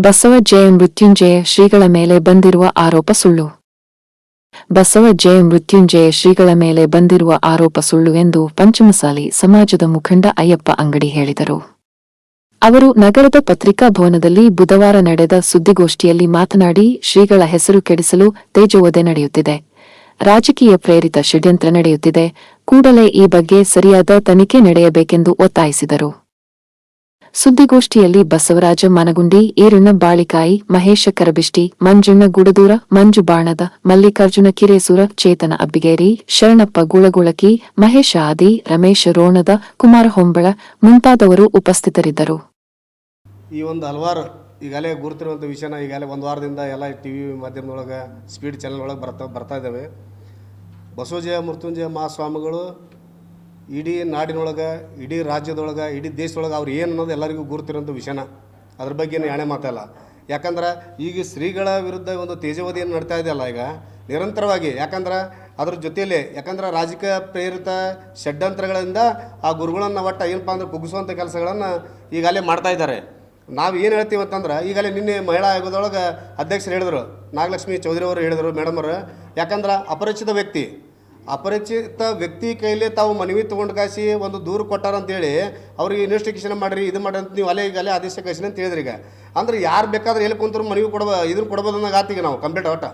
ಬಸವ ಜಯ ಮೃತ್ಯುಂಜಯ ಶ್ರೀಗಳ ಮೇಲೆ ಬಂದಿರುವ ಆರೋಪ ಸುಳ್ಳು. ಬಸವ ಜಯ ಮೃತ್ಯುಂಜಯ ಶ್ರೀಗಳ ಮೇಲೆ ಬಂದಿರುವ ಆರೋಪ ಸುಳ್ಳು ಎಂದು ಪಂಚಮಸಾಲಿ ಸಮಾಜದ ಮುಖಂಡ ಅಯ್ಯಪ್ಪ ಅಂಗಡಿ ಹೇಳಿದರು. ಅವರು ನಗರದ ಪತ್ರಿಕಾ ಭವನದಲ್ಲಿ ಬುಧವಾರ ನಡೆದ ಸುದ್ದಿಗೋಷ್ಠಿಯಲ್ಲಿ ಮಾತನಾಡಿ, ಶ್ರೀಗಳ ಹೆಸರು ಕೆಡಿಸಲು ತೇಜೋವಧೆ ನಡೆಯುತ್ತಿದೆ, ರಾಜಕೀಯ ಪ್ರೇರಿತ ಷಡ್ಯಂತ್ರ ನಡೆಯುತ್ತಿದೆ, ಕೂಡಲೇ ಈ ಬಗ್ಗೆ ಸರಿಯಾದ ತನಿಖೆ ನಡೆಯಬೇಕೆಂದು ಒತ್ತಾಯಿಸಿದರು. ಸುದ್ದಿಗೋಷ್ಠಿಯಲ್ಲಿ ಬಸವರಾಜ ಮನಗುಂಡಿ, ಈರಣ್ಣ ಬಾಳಿಕಾಯಿ, ಮಹೇಶ ಕರಬಿಷ್ಟಿ, ಮಂಜಣ್ಣ ಗುಡದೂರ, ಮಂಜು ಬಾಣದ, ಮಲ್ಲಿಕಾರ್ಜುನ ಕಿರೇಸೂರ, ಚೇತನ ಅಬ್ಬಿಗೇರಿ, ಶರಣಪ್ಪ ಗುಳಗುಳಕಿ, ಮಹೇಶ ಆದಿ, ರಮೇಶ ರೋಣದ, ಕುಮಾರ ಹೊಂಬಳ ಮುಂತಾದವರು ಉಪಸ್ಥಿತರಿದ್ದರು. ಈ ಒಂದು ಹಲವಾರು ಈಗಾಗಲೇ ಗುರುತಿರುವಂಥ ವಿಷಯನ ಈಗಾಗಲೇ ಒಂದು ವಾರದಿಂದ ಎಲ್ಲ ಟಿವಿ ಮಾಧ್ಯಮದೊಳಗೆ ಸ್ಪೀಡ್ ಚಾನಲ್ ಒಳಗೆ ಬರ್ತಾ ಇದ್ದಾವೆ. ಬಸವಜಯ ಮೃತ್ಯುಂಜಯ ಮಹಾಸ್ವಾಮಿಗಳು ಇಡೀ ನಾಡಿನೊಳಗೆ, ಇಡೀ ರಾಜ್ಯದೊಳಗೆ, ಇಡೀ ದೇಶದೊಳಗೆ ಅವ್ರು ಏನು ಅನ್ನೋದು ಎಲ್ಲರಿಗೂ ಗುರುತಿರೋಂಥ ವಿಷಯನ, ಅದ್ರ ಬಗ್ಗೆ ಏನು ಎಣೆ ಮಾತಲ್ಲ. ಯಾಕಂದ್ರೆ ಈಗ ಶ್ರೀಗಳ ವಿರುದ್ಧ ಒಂದು ತೇಜೋವಧಿಯನ್ನು ನಡ್ತಾ ಇದೆಯಲ್ಲ ಈಗ ನಿರಂತರವಾಗಿ. ಯಾಕಂದ್ರೆ ಅದ್ರ ಜೊತೆಯಲ್ಲಿ ಯಾಕಂದ್ರೆ ರಾಜಕೀಯ ಪ್ರೇರಿತ ಷಡ್ಯಂತ್ರಗಳಿಂದ ಆ ಗುರುಗಳನ್ನು ಒಟ್ಟು ಏನಪ್ಪ ಅಂದ್ರೆ ಕುಗ್ಗಿಸುವಂಥ ಕೆಲಸಗಳನ್ನು ಈಗಾಗಲೇ ಮಾಡ್ತಾ ಇದ್ದಾರೆ. ನಾವು ಏನು ಹೇಳ್ತೀವಿ ಅಂತಂದ್ರೆ, ಈಗಲೇ ನಿನ್ನೆ ಮಹಿಳಾ ಆಯೋಗದೊಳಗೆ ಅಧ್ಯಕ್ಷರು ಹೇಳಿದರು, ನಾಗಲಕ್ಷ್ಮಿ ಚೌಧರಿ ಅವರು ಹೇಳಿದರು, ಮೇಡಮ್ ಅವರು. ಯಾಕಂದ್ರೆ ಅಪರಿಚಿತ ವ್ಯಕ್ತಿ ಕೈಲಿ ತಾವು ಮನವಿ ತೊಗೊಂಡು ಕಾಯಿಸಿ ಒಂದು ದೂರು ಕೊಟ್ಟಾರಂತೇಳಿ ಅವ್ರಿಗೆ ಇನ್ವೆಸ್ಟಿಗೇಷನ್ ಮಾಡಿರಿ, ಇದು ಮಾಡಿ ಅಂತ ನೀವು ಈಗಲೇ ಆದೇಶ ಕಳಿಸಿರಿ ಅಂತ ಹೇಳಿದ್ರಿ. ಈಗ ಅಂದ್ರೆ ಯಾರು ಬೇಕಾದ್ರೆ ಎಲ್ಲಿ ಕುಂತರು ಮನವಿ ಇದನ್ನು ಕೊಡ್ಬೋದು ಅನ್ನೋದು ಆತೀಗ ನಾವು ಕಂಪ್ಲೀಟ್ ಒಟ್ಟು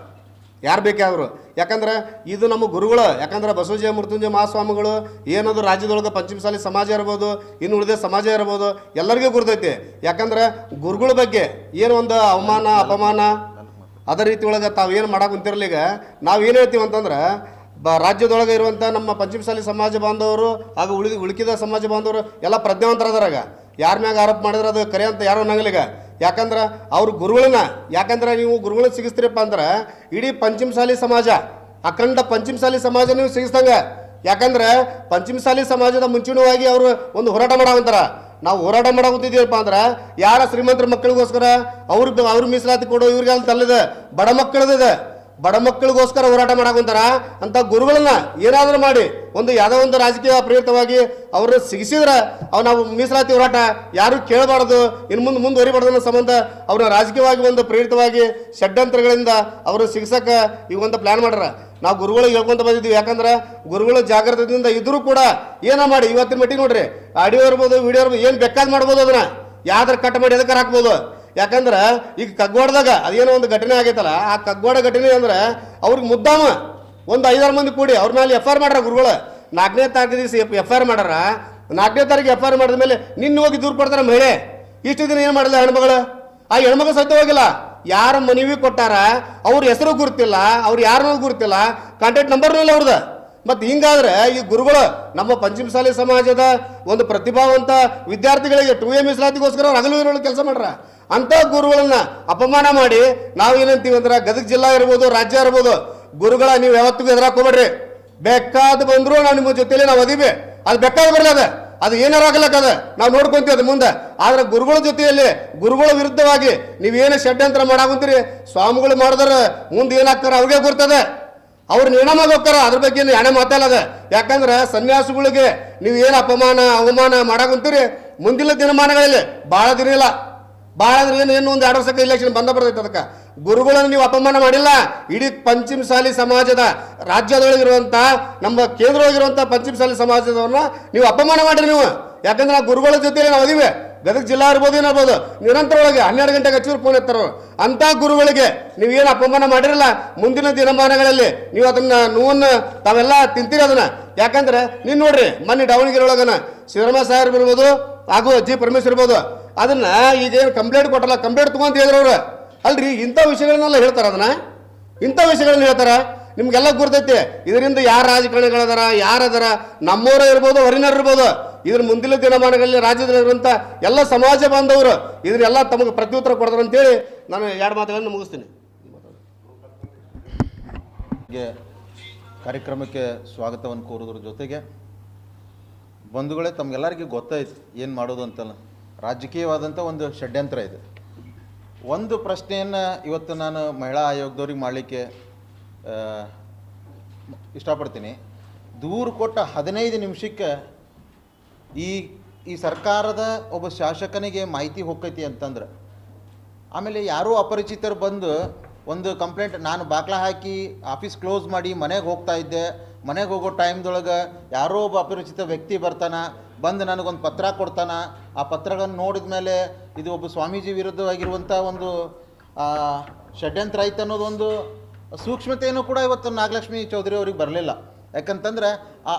ಯಾರು ಬೇಕಾದ್ರು. ಯಾಕಂದ್ರೆ ಇದು ನಮ್ಮ ಗುರುಗಳು. ಯಾಕಂದ್ರೆ ಬಸವಜಯ ಮೃತ್ಯುಂಜಯ ಮಹಾಸ್ವಾಮಿಗಳು ಏನದು ರಾಜ್ಯದೊಳಗೆ ಪಂಚಮಸಾಲಿ ಸಮಾಜ ಇರ್ಬೋದು, ಇನ್ನು ಉಳಿದ ಸಮಾಜ ಇರ್ಬೋದು, ಎಲ್ಲರಿಗೂ ಗುರ್ತೈತಿ. ಯಾಕಂದ್ರೆ ಗುರುಗಳ ಬಗ್ಗೆ ಏನು ಒಂದು ಅವಮಾನ ಅಪಮಾನ ಅದೇ ರೀತಿ ಒಳಗೆ ತಾವೇನು ಮಾಡಕ್ಕೆ ಕುಂತಿರಲಿ. ಈಗ ನಾವು ಏನು ಹೇಳ್ತೀವಿ ಅಂತಂದ್ರೆ, ರಾಜ್ಯದೊಳಗೆ ಇರುವಂಥ ನಮ್ಮ ಪಂಚಮಸಾಲಿ ಸಮಾಜ ಬಾಂಧವರು ಹಾಗೂ ಉಳಿಕಿದ ಸಮಾಜ ಬಾಂಧವರು ಎಲ್ಲ ಪ್ರಜ್ಞಾವಂತರದ್ರಾಗ ಯಾರ ಮ್ಯಾಗ ಆರೋಪ ಮಾಡಿದ್ರೆ ಅದು ಕರೆ ಅಂತ ಯಾರು ಅನ್ನಂಗಿಲ್ಲ. ಯಾಕಂದ್ರೆ ಅವ್ರ ಗುರುಗಳನ್ನ, ಯಾಕಂದ್ರೆ ನೀವು ಗುರುಗಳನ್ನ ಸಿಗಿಸ್ತೀರಪ್ಪ ಅಂದ್ರೆ ಇಡೀ ಪಂಚಮಸಾಲಿ ಸಮಾಜ, ಅಖಂಡ ಪಂಚಮಸಾಲಿ ಸಮಾಜ ನೀವು ಸಿಗಿಸ್ದಂಗೆ. ಯಾಕಂದ್ರೆ ಪಂಚಮಸಾಲಿ ಸಮಾಜದ ಮುಂಚೂಣಿಯಾಗಿ ಅವರು ಒಂದು ಹೋರಾಟ ಮಾಡಾವಂತಾರ. ನಾವು ಹೋರಾಟ ಮಾಡಾಗುತ್ತಿದ್ದೀವಪ್ಪ ಅಂದ್ರೆ ಯಾರ ಶ್ರೀಮಂತರ ಮಕ್ಕಳಿಗೋಸ್ಕರ ಅವ್ರ ಮೀಸಲಾತಿ ಕೊಡೋ ಇವ್ರಿಗೆ ಅಲ್ಲಿ ತಲ್ಲಿದೆ, ಬಡ ಮಕ್ಕಳದಿದೆ, ಬಡ ಮಕ್ಕಳಿಗೋಸ್ಕರ ಹೋರಾಟ ಮಾಡಾಕುಂತಾರ ಅಂತ ಗುರುಗಳನ್ನ ಏನಾದರೂ ಮಾಡಿ ಒಂದು ಯಾವುದೋ ಒಂದು ರಾಜಕೀಯ ಪ್ರೇರಿತವಾಗಿ ಅವ್ರನ್ನ ಸಿಗಿಸಿದ್ರೆ ನಾವು ಮೀಸಲಾತಿ ಹೋರಾಟ ಯಾರು ಕೇಳಬಾರ್ದು, ಇನ್ನು ಮುಂದುವರಿಬಾರ್ದು ಅನ್ನೋ ಸಂಬಂಧ ಅವ್ರನ್ನ ರಾಜಕೀಯವಾಗಿ ಒಂದು ಪ್ರೇರಿತವಾಗಿ ಷಡ್ಯಂತ್ರಗಳಿಂದ ಅವರು ಸಿಗಿಸಕ್ಕೆ ಈ ಒಂದು ಪ್ಲ್ಯಾನ್ ಮಾಡ್ಯಾರ. ನಾವು ಗುರುಗಳಿಗೆ ಹೇಳ್ಕೊಂತ ಬಂದಿದ್ದೀವಿ. ಯಾಕಂದ್ರೆ ಗುರುಗಳು ಜಾಗೃತದಿಂದ ಇದ್ರೂ ಕೂಡ ಏನೋ ಮಾಡಿ ಇವತ್ತಿನ ಮಟ್ಟಿಗೆ ನೋಡ್ರಿ, ಆಡಿಯೋ ಇರ್ಬೋದು, ವಿಡಿಯೋ ಇರ್ಬೋದು, ಏನು ಬೇಕಾದ್ ಮಾಡ್ಬೋದು, ಅದನ್ನ ಯಾವ್ದಾರು ಕಟ್ ಮಾಡಿ ಎದಕ್ಕೆ ಹಾಕ್ಬೋದು. ಯಾಕಂದ್ರೆ ಈಗ ಕಗ್ಗೋಡದಾಗ ಅದೇನೋ ಒಂದು ಘಟನೆ ಆಗೈತಲ್ಲ, ಆ ಕಗ್ಗೋಡ ಘಟನೆ ಅಂದ್ರೆ ಅವ್ರಿಗೆ ಮುದ್ದಾಮ ಒಂದು 5-6 ಮಂದಿ ಕೂಡಿ ಅವ್ರ ಮೇಲೆ FIR ಮಾಡ್ಯಾರ ಗುರುಗಳು. 4ನೇ ತಾರೀಕು ದಿವಸ FIR ಮಾಡ್ಯಾರ. 4ನೇ ತಾರೀಕು FIR ಮಾಡಿದ ಮೇಲೆ ನಿನ್ನ ಹೋಗಿ ದೂರು ಕೊಡ್ತಾರ ಮಹಿಳೆ. ಇಷ್ಟು ದಿನ ಏನು ಮಾಡಿಲ್ಲ ಹೆಣ್ಮಗಳು, ಆ ಹೆಣ್ಮಗಳು ಸತ್ಯ ಹೋಗಿಲ್ಲ. ಯಾರು ಮನವಿ ಕೊಟ್ಟಾರ ಅವ್ರ ಹೆಸರು ಗುರುತಿಲ್ಲ, ಅವ್ರು ಯಾರನ್ನೂ ಗುರುತಿಲ್ಲ, ಕಾಂಟ್ಯಾಕ್ಟ್ ನಂಬರ್ನೂ ಇಲ್ಲ ಅವ್ರದ್ದು. ಮತ್ತು ಹಿಂಗಾದ್ರೆ ಈ ಗುರುಗಳು ನಮ್ಮ ಪಂಚಮಸಾಲಿ ಸಮಾಜದ ಒಂದು ಪ್ರತಿಭಾವಂತ ವಿದ್ಯಾರ್ಥಿಗಳಿಗೆ 2A ಮೀಸಲಾತಿಗೋಸ್ಕರ ಅವ್ರು ಹಗಲು ಇರೋಳು ಕೆಲಸ ಮಾಡ್ರ. ಅಂಥ ಗುರುಗಳನ್ನ ಅಪಮಾನ ಮಾಡಿ ನಾವು ಏನಂತೀವಿ ಅಂದ್ರೆ, ಗದಗ ಜಿಲ್ಲಾ ಇರ್ಬೋದು, ರಾಜ್ಯ ಇರ್ಬೋದು, ಗುರುಗಳ ನೀವು ಯಾವತ್ತಿಗೂ ಎದುರಾಕೋಬೇಡ್ರಿ. ಬೇಕಾದ ಬಂದ್ರು ನಾವು ನಿಮ್ಮ ಜೊತೆಲಿ ನಾವು ಅದೀವಿ, ಅದು ಬೇಕಾದ ಬರಲ್ಲ, ಅದು ಏನಾರು ಆಗಲಕ್ಕದ ನಾವು ನೋಡ್ಕೊಂತೀವಿ ಅದು ಮುಂದೆ. ಆದ್ರೆ ಗುರುಗಳ ಜೊತೆಯಲ್ಲಿ ಗುರುಗಳ ವಿರುದ್ಧವಾಗಿ ನೀವೇನು ಷಡ್ಯಂತ್ರ ಮಾಡಾಕುಂತೀರಿ, ಸ್ವಾಮಿಗಳು ಮಾಡಿದ್ರೆ ಮುಂದೆ ಏನಾಗ್ತಾರ ಅವ್ರಿಗೆ ಗೊತ್ತದ, ಅವ್ರು ನಿರ್ಣಾಮ ಹೋಗ್ತಾರ. ಅದ್ರ ಬಗ್ಗೆ ಹಣೆ ಮಾತಾಡದ. ಯಾಕಂದ್ರೆ ಸನ್ಯಾಸಿಗಳಿಗೆ ನೀವು ಏನು ಅಪಮಾನ ಅವಮಾನ ಮಾಡಾಕುಂತೀರಿ, ಮುಂದಿನ ದಿನಮಾನಗಳಲ್ಲಿ ಭಾಳ ದಿನ ಇಲ್ಲ, ಭಾಳ ಅಂದ್ರೆ ಏನು ಒಂದು 2 ವರ್ಷಕ್ಕೆ ಇಲೆಕ್ಷನ್ ಬಂದ ಬರ್ತೈತೆ. ಅದಕ್ಕೆ ಗುರುಗಳನ್ನು ನೀವು ಅಪಮಾನ ಮಾಡಿಲ್ಲ. ಇಡೀ ಪಂಚಮಸಾಲಿ ಸಮಾಜದ ರಾಜ್ಯದೊಳಗಿರುವಂಥ ನಮ್ಮ ಕೇಂದ್ರವಾಗಿರುವಂಥ ಪಂಚಮಸಾಲಿ ಸಮಾಜದವ್ರನ್ನ ನೀವು ಅಪಮಾನ ಮಾಡಿರಿ ನೀವು. ಯಾಕಂದ್ರೆ ಆ ಗುರುಗಳ ಜೊತೆ ನಾವು ಅದೀವಿ. ಗದಗ ಜಿಲ್ಲಾ ಇರ್ಬೋದು, ಏನಿರ್ಬೋದು, ನಿರಂತರವಾಗಿ 12 ಗಂಟೆಗೆ ಹಚ್ಚಿದ್ರು ಫೋನ್ ಎತ್ತಾರ. ಅಂಥ ಗುರುಗಳಿಗೆ ನೀವೇನು ಅಪಮಾನ ಮಾಡಿರಲ್ಲ, ಮುಂದಿನ ದಿನಮಾನಗಳಲ್ಲಿ ನೀವು ಅದನ್ನ ನೋವನ್ನು ತಾವೆಲ್ಲ ತಿಂತೀರಿ ಅದನ್ನ. ಯಾಕಂದ್ರೆ ನೀನು ನೋಡ್ರಿ, ಮೊನ್ನೆ ದಾವಣಗೆರೆ ಒಳಗನ ಸಿದ್ದರಾಮಯ್ಯ ಸಾಹೇಬ್ ಇರ್ಬೋದು ಹಾಗೂ G. ಪರಮೇಶ್ವರ್ ಇರ್ಬೋದು, ಅದನ್ನ ಈಗೇನು ಕಂಪ್ಲೇಂಟ್ ಕೊಟ್ಟಲ್ಲ, ಕಂಪ್ಲೇಂಟ್ ತಗೊಂತ ಹೇಳಿದ್ರು ಅವ್ರು. ಅಲ್ರಿ, ಇಂಥ ವಿಷಯಗಳನ್ನೆಲ್ಲ ಹೇಳ್ತಾರ, ಅದನ್ನ ಇಂಥ ವಿಷಯಗಳನ್ನ ಹೇಳ್ತಾರ. ನಿಮ್ಗೆಲ್ಲ ಗುರ್ತೈತಿ ಇದರಿಂದ ಯಾರು ರಾಜಕಾರಣಿಗಳದಾರ, ಯಾರದಾರ, ನಮ್ಮವರೇ ಇರ್ಬೋದು, ಹೊರಿನವ್ರು ಇರ್ಬೋದು. ಇದ್ರ ಮುಂದಿನ ದಿನಮಾನಗಳಲ್ಲಿ ರಾಜ್ಯದಲ್ಲಿರುವಂಥ ಎಲ್ಲ ಸಮಾಜ ಬಾಂಧವರು ಇದನ್ನೆಲ್ಲ ತಮಗೆ ಪ್ರತ್ಯುತ್ತರ ಕೊಡ್ತಾರೆ ಅಂತೇಳಿ ನಾನು 2 ಮಾತುಗಳನ್ನು ಮುಗಿಸ್ತೀನಿ. ಕಾರ್ಯಕ್ರಮಕ್ಕೆ ಸ್ವಾಗತವನ್ನು ಕೋರೋದ್ರ ಜೊತೆಗೆ ಬಂಧುಗಳೇ, ತಮಗೆಲ್ಲರಿಗೂ ಗೊತ್ತಾಯ್ತು ಏನು ಮಾಡೋದು ಅಂತಲ್ಲ. ರಾಜಕೀಯವಾದಂಥ ಒಂದು ಷಡ್ಯಂತ್ರ ಇದೆ. ಒಂದು ಪ್ರಶ್ನೆಯನ್ನು ಇವತ್ತು ನಾನು ಮಹಿಳಾ ಆಯೋಗದವ್ರಿಗೆ ಮಾಡಲಿಕ್ಕೆ ಇಷ್ಟಪಡ್ತೀನಿ. ದೂರು ಕೊಟ್ಟ 15 ನಿಮಿಷಕ್ಕೆ ಈ ಸರ್ಕಾರದ ಒಬ್ಬ ಶಾಸಕನಿಗೆ ಮಾಹಿತಿ ಹೋಗ್ತೈತಿ ಅಂತಂದ್ರೆ ಆಮೇಲೆ ಯಾರೋ ಅಪರಿಚಿತರು ಬಂದು ಒಂದು ಕಂಪ್ಲೇಂಟ್, ನಾನು ಬಾಗ್ಲ ಹಾಕಿ ಆಫೀಸ್ ಕ್ಲೋಸ್ ಮಾಡಿ ಮನೆಗೆ ಹೋಗ್ತಾ ಇದ್ದೆ, ಮನೆಗೆ ಹೋಗೋ ಟೈಮ್ದೊಳಗೆ ಯಾರೋ ಒಬ್ಬ ಅಪರಿಚಿತ ವ್ಯಕ್ತಿ ಬರ್ತಾನೆ, ಬಂದು ನನಗೊಂದು ಪತ್ರ ಕೊಡ್ತಾನೆ. ಆ ಪತ್ರಗಳನ್ನು ನೋಡಿದ ಮೇಲೆ ಇದು ಒಬ್ಬ ಸ್ವಾಮೀಜಿ ವಿರುದ್ಧವಾಗಿರುವಂಥ ಒಂದು ಷಡ್ಯಂತ್ರ ಐತೆ ಅನ್ನೋದೊಂದು ಸೂಕ್ಷ್ಮತೆಯೂ ಕೂಡ ಇವತ್ತು ನಾಗಲಕ್ಷ್ಮಿ ಚೌಧರಿ ಅವ್ರಿಗೆ ಬರಲಿಲ್ಲ. ಯಾಕಂತಂದ್ರೆ